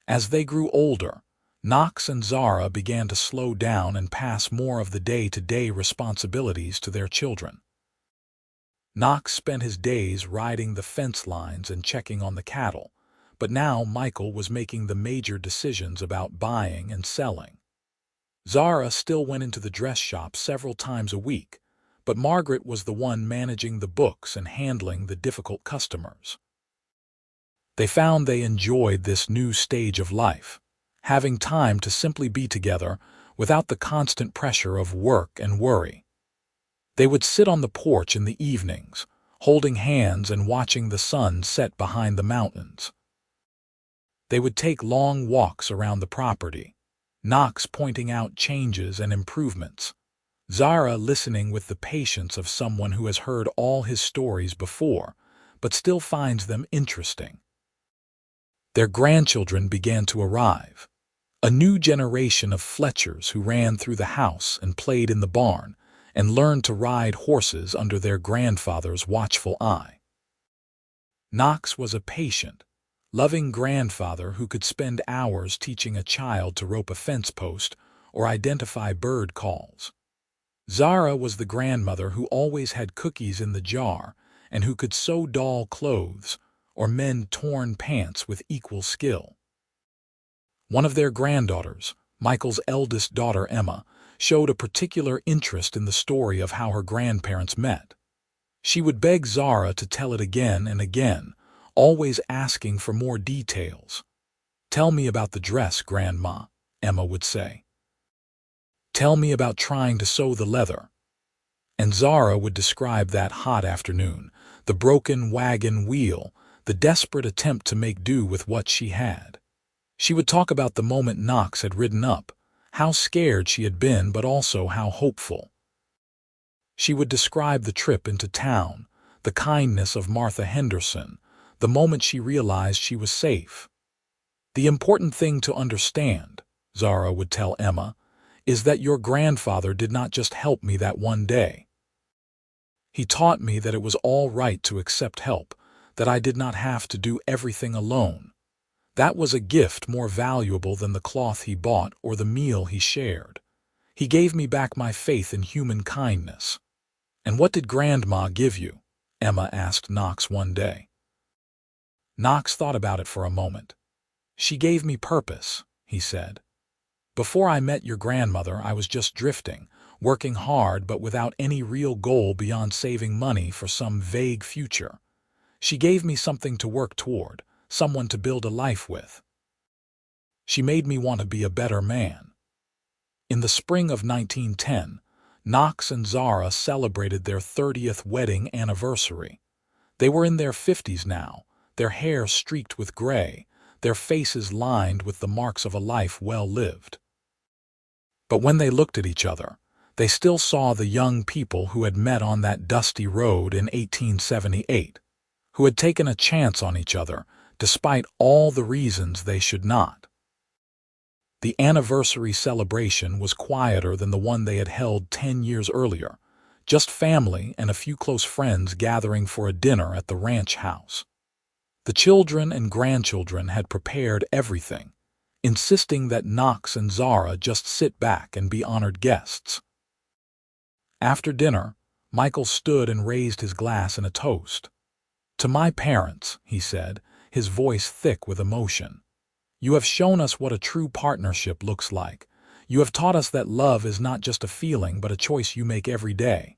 [SPEAKER 1] As they grew older, Knox and Zara began to slow down and pass more of the day-to-day responsibilities to their children. Knox spent his days riding the fence lines and checking on the cattle, but now Michael was making the major decisions about buying and selling. Zara still went into the dress shop several times a week, but Margaret was the one managing the books and handling the difficult customers. They found they enjoyed this new stage of life, having time to simply be together without the constant pressure of work and worry. They would sit on the porch in the evenings, holding hands and watching the sun set behind the mountains. They would take long walks around the property, Knox pointing out changes and improvements, Zara listening with the patience of someone who has heard all his stories before, but still finds them interesting. Their grandchildren began to arrive, a new generation of Fletchers who ran through the house and played in the barn and learned to ride horses under their grandfather's watchful eye. Knox was a patient, loving grandfather who could spend hours teaching a child to rope a fence post or identify bird calls. Zara was the grandmother who always had cookies in the jar and who could sew doll clothes or mend torn pants with equal skill. One of their granddaughters, Michael's eldest daughter Emma, showed a particular interest in the story of how her grandparents met. She would beg Zara to tell it again and again, always asking for more details. "Tell me about the dress, Grandma," Emma would say. "Tell me about trying to sew the leather." And Zara would describe that hot afternoon, the broken wagon wheel, the desperate attempt to make do with what she had. She would talk about the moment Knox had ridden up, how scared she had been but also how hopeful. She would describe the trip into town, the kindness of Martha Henderson, the moment she realized she was safe. "The important thing to understand," Zara would tell Emma, "is that your grandfather did not just help me that one day. He taught me that it was all right to accept help, that I did not have to do everything alone. That was a gift more valuable than the cloth he bought or the meal he shared. He gave me back my faith in human kindness." "And what did Grandma give you?" Emma asked Knox one day. Knox thought about it for a moment. "She gave me purpose," he said. "Before I met your grandmother, I was just drifting, working hard but without any real goal beyond saving money for some vague future. She gave me something to work toward, someone to build a life with. She made me want to be a better man." In the spring of 1910, Knox and Zara celebrated their 30th wedding anniversary. They were in their 50s now, their hair streaked with gray, their faces lined with the marks of a life well lived. But when they looked at each other, they still saw the young people who had met on that dusty road in 1878, who had taken a chance on each other despite all the reasons they should not. The anniversary celebration was quieter than the one they had held 10 years earlier, just family and a few close friends gathering for a dinner at the ranch house. The children and grandchildren had prepared everything, insisting that Knox and Zara just sit back and be honored guests. After dinner, Michael stood and raised his glass in a toast. "To my parents," he said, his voice thick with emotion. "You have shown us what a true partnership looks like. You have taught us that love is not just a feeling but a choice you make every day.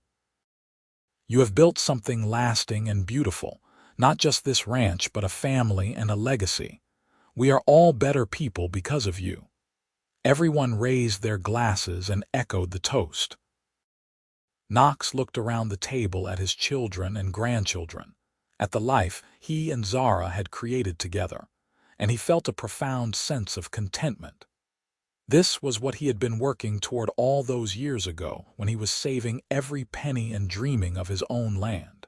[SPEAKER 1] You have built something lasting and beautiful, not just this ranch but a family and a legacy. We are all better people because of you." Everyone raised their glasses and echoed the toast. Knox looked around the table at his children and grandchildren, at the life he and Zara had created together, and he felt a profound sense of contentment. This was what he had been working toward all those years ago when he was saving every penny and dreaming of his own land.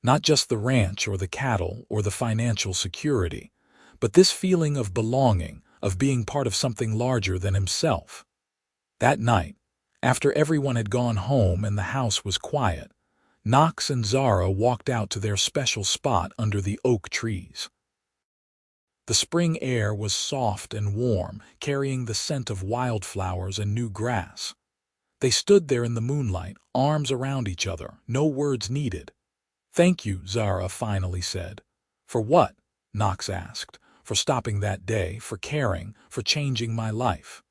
[SPEAKER 1] Not just the ranch or the cattle or the financial security, but this feeling of belonging, of being part of something larger than himself. That night, after everyone had gone home and the house was quiet, Knox and Zara walked out to their special spot under the oak trees. The spring air was soft and warm, carrying the scent of wildflowers and new grass. They stood there in the moonlight, arms around each other, no words needed. "Thank you," Zara finally said. "For what?" Knox asked. "For stopping that day, for caring, for changing my life."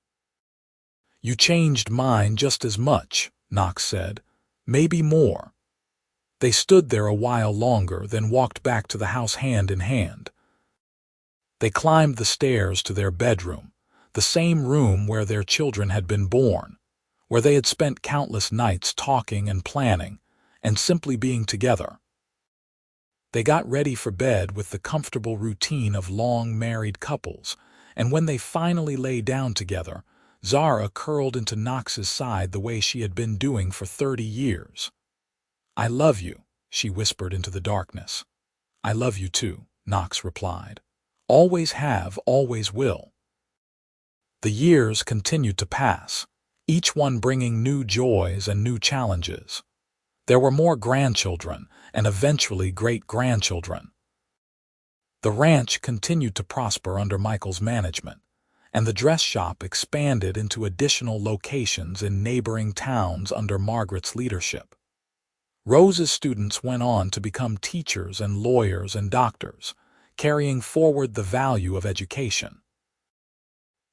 [SPEAKER 1] "You changed mine just as much," Knox said. maybe more. They stood there a while longer, then walked back to the house hand in hand. They climbed the stairs to their bedroom, the same room where their children had been born, where they had spent countless nights talking and planning, and simply being together. They got ready for bed with the comfortable routine of long married couples, and when they finally lay down together, Zara curled into Knox's side the way she had been doing for 30 years. "I love you," she whispered into the darkness. "I love you too," Knox replied. "Always have, always will." The years continued to pass, each one bringing new joys and new challenges. There were more grandchildren and eventually great-grandchildren. The ranch continued to prosper under Michael's management, and the dress shop expanded into additional locations in neighboring towns under Margaret's leadership. Rose's students went on to become teachers and lawyers and doctors, carrying forward the value of education.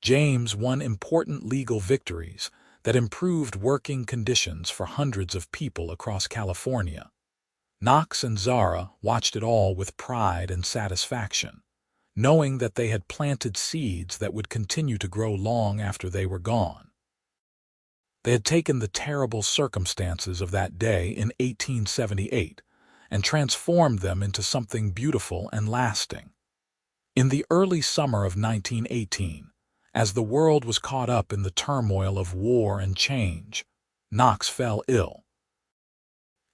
[SPEAKER 1] James won important legal victories that improved working conditions for hundreds of people across California. Knox and Zara watched it all with pride and satisfaction, knowing that they had planted seeds that would continue to grow long after they were gone. They had taken the terrible circumstances of that day in 1878 and transformed them into something beautiful and lasting. In the early summer of 1918, as the world was caught up in the turmoil of war and change, Knox fell ill.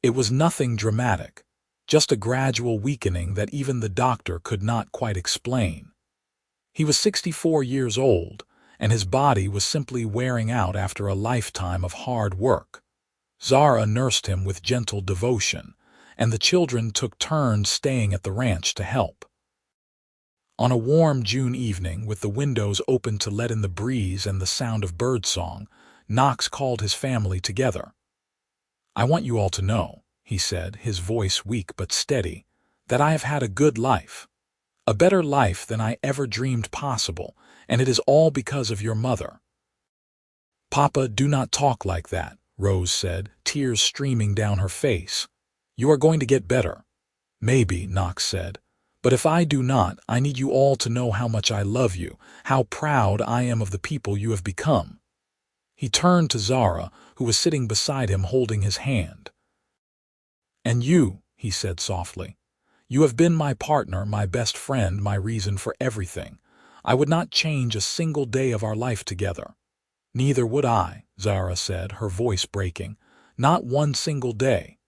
[SPEAKER 1] It was nothing dramatic, just a gradual weakening that even the doctor could not quite explain. He was 64 years old, and his body was simply wearing out after a lifetime of hard work. Zara nursed him with gentle devotion, and the children took turns staying at the ranch to help. On a warm June evening, with the windows open to let in the breeze and the sound of birdsong, Knox called his family together. "I want you all to know," he said, his voice weak but steady, "that I have had a good life. A better life than I ever dreamed possible, and it is all because of your mother." "Papa, do not talk like that," Rose said, tears streaming down her face. "You are going to get better." "Maybe," Knox said. "But if I do not, I need you all to know how much I love you, how proud I am of the people you have become." He turned to Zara, who was sitting beside him holding his hand. "And you," he said softly. "You have been my partner, my best friend, my reason for everything. I would not change a single day of our life together." "Neither would I," Zara said, her voice breaking. "Not one single day."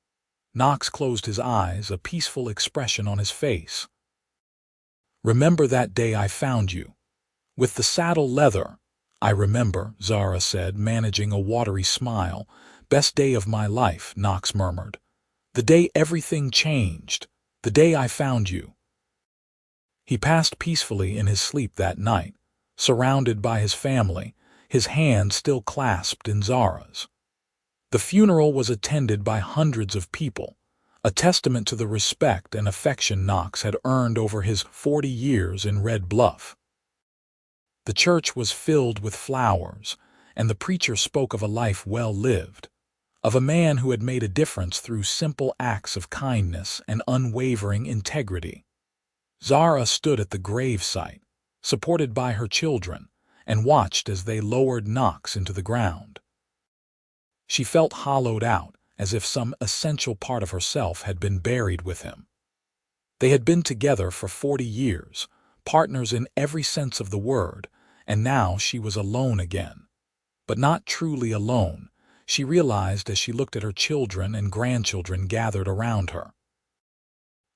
[SPEAKER 1] Knox closed his eyes, a peaceful expression on his face. "Remember that day I found you? With the saddle leather?" "I remember," Zara said, managing a watery smile. "Best day of my life," Knox murmured. "The day everything changed. The day I found you." He passed peacefully in his sleep that night, surrounded by his family, his hand still clasped in Zara's. The funeral was attended by hundreds of people, a testament to the respect and affection Knox had earned over his 40 years in Red Bluff. The church was filled with flowers, and the preacher spoke of a life well lived, of a man who had made a difference through simple acts of kindness and unwavering integrity. Zara stood at the gravesite, supported by her children, and watched as they lowered Knox into the ground. She felt hollowed out, as if some essential part of herself had been buried with him. They had been together for 40 years, partners in every sense of the word, and now she was alone again. But not truly alone, she realized as she looked at her children and grandchildren gathered around her.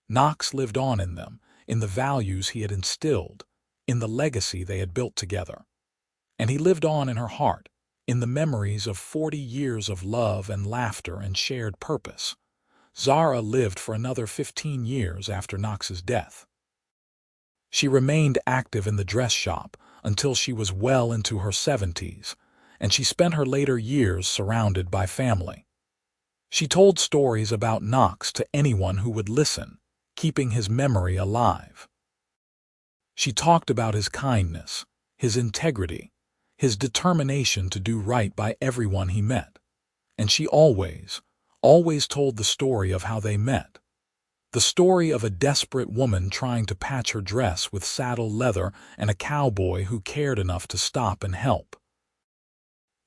[SPEAKER 1] Knox lived on in them, in the values he had instilled, in the legacy they had built together. And he lived on in her heart, in the memories of 40 years of love and laughter and shared purpose. Zara lived for another 15 years after Knox's death. She remained active in the dress shop until she was well into her 70s, and she spent her later years surrounded by family. She told stories about Knox to anyone who would listen, keeping his memory alive. She talked about his kindness, his integrity, his determination to do right by everyone he met. And she always always told the story of how they met. The story of a desperate woman trying to patch her dress with saddle leather and a cowboy who cared enough to stop and help.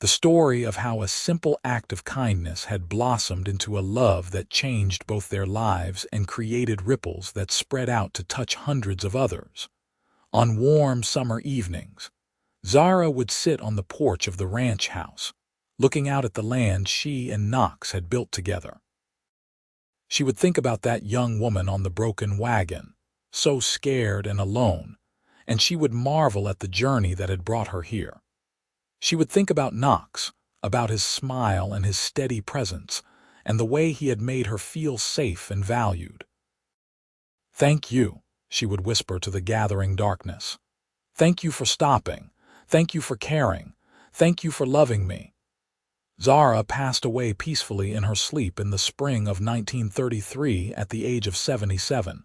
[SPEAKER 1] The story of how a simple act of kindness had blossomed into a love that changed both their lives and created ripples that spread out to touch hundreds of others. On warm summer evenings, Zara would sit on the porch of the ranch house, looking out at the land she and Knox had built together. She would think about that young woman on the broken wagon, so scared and alone, and she would marvel at the journey that had brought her here. She would think about Knox, about his smile and his steady presence, and the way he had made her feel safe and valued. "Thank you," she would whisper to the gathering darkness. "Thank you for stopping. Thank you for caring. Thank you for loving me." Zara passed away peacefully in her sleep in the spring of 1933 at the age of 77.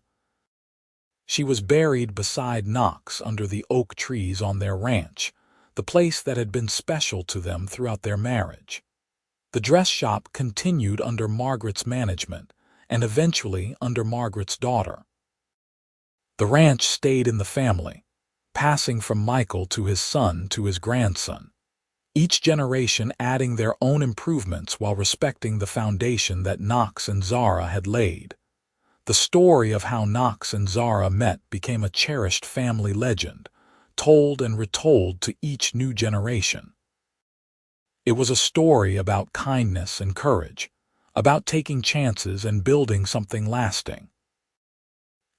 [SPEAKER 1] She was buried beside Knox under the oak trees on their ranch, the place that had been special to them throughout their marriage. The dress shop continued under Margaret's management, and eventually under Margaret's daughter. The ranch stayed in the family, passing from Michael to his son to his grandson, each generation adding their own improvements while respecting the foundation that Knox and Zara had laid. The story of how Knox and Zara met became a cherished family legend, told and retold to each new generation. It was a story about kindness and courage, about taking chances and building something lasting.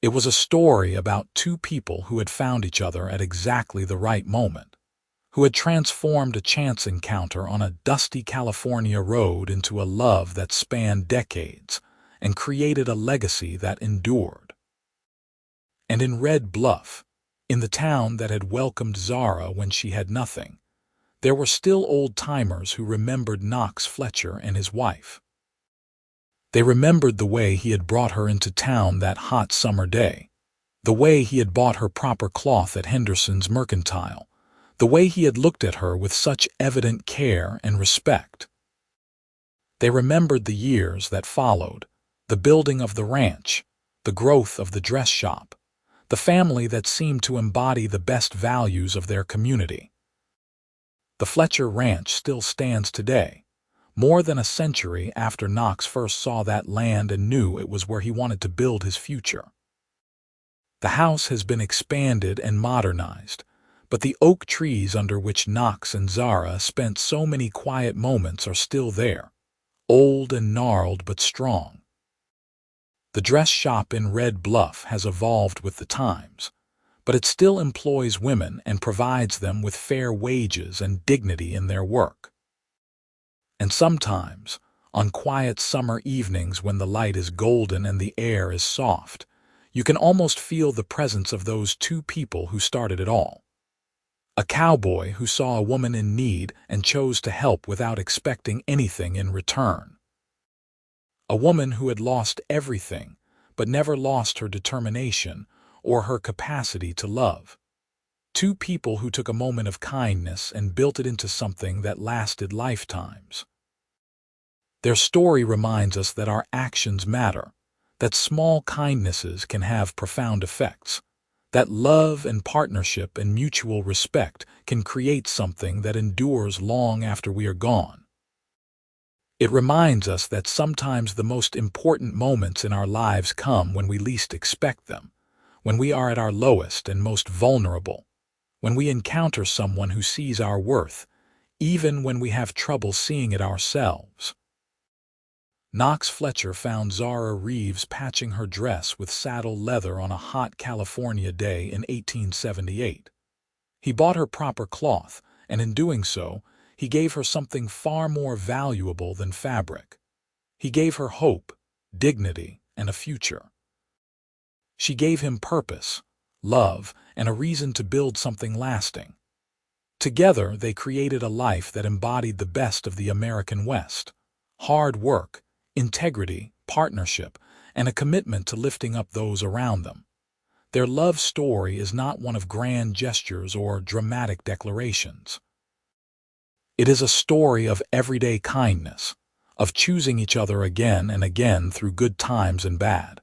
[SPEAKER 1] It was a story about two people who had found each other at exactly the right moment, who had transformed a chance encounter on a dusty California road into a love that spanned decades and created a legacy that endured. And in Red Bluff, in the town that had welcomed Zara when she had nothing, there were still old-timers who remembered Knox Fletcher and his wife. They remembered the way he had brought her into town that hot summer day, the way he had bought her proper cloth at Henderson's Mercantile, the way he had looked at her with such evident care and respect. They remembered the years that followed, the building of the ranch, the growth of the dress shop, the family that seemed to embody the best values of their community. The Fletcher Ranch still stands today, more than a century after Knox first saw that land and knew it was where he wanted to build his future. The house has been expanded and modernized, but the oak trees under which Knox and Zara spent so many quiet moments are still there, old and gnarled but strong. The dress shop in Red Bluff has evolved with the times, but it still employs women and provides them with fair wages and dignity in their work. And sometimes, on quiet summer evenings when the light is golden and the air is soft, you can almost feel the presence of those two people who started it all. A cowboy who saw a woman in need and chose to help without expecting anything in return. A woman who had lost everything, but never lost her determination or her capacity to love. Two people who took a moment of kindness and built it into something that lasted lifetimes. Their story reminds us that our actions matter, that small kindnesses can have profound effects, that love and partnership and mutual respect can create something that endures long after we are gone. It reminds us that sometimes the most important moments in our lives come when we least expect them, when we are at our lowest and most vulnerable, when we encounter someone who sees our worth, even when we have trouble seeing it ourselves. Knox Fletcher found Zara Reeves patching her dress with saddle leather on a hot California day in 1878. He bought her proper cloth, and in doing so, he gave her something far more valuable than fabric. He gave her hope, dignity, and a future. She gave him purpose, love, and a reason to build something lasting. Together, they created a life that embodied the best of the American West: hard work, integrity, partnership, and a commitment to lifting up those around them. Their love story is not one of grand gestures or dramatic declarations. It is a story of everyday kindness, of choosing each other again and again through good times and bad,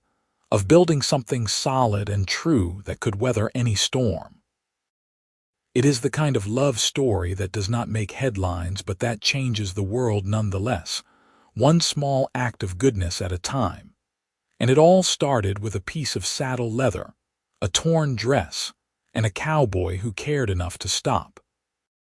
[SPEAKER 1] of building something solid and true that could weather any storm. It is the kind of love story that does not make headlines but that changes the world nonetheless, one small act of goodness at a time. And it all started with a piece of saddle leather, a torn dress, and a cowboy who cared enough to stop.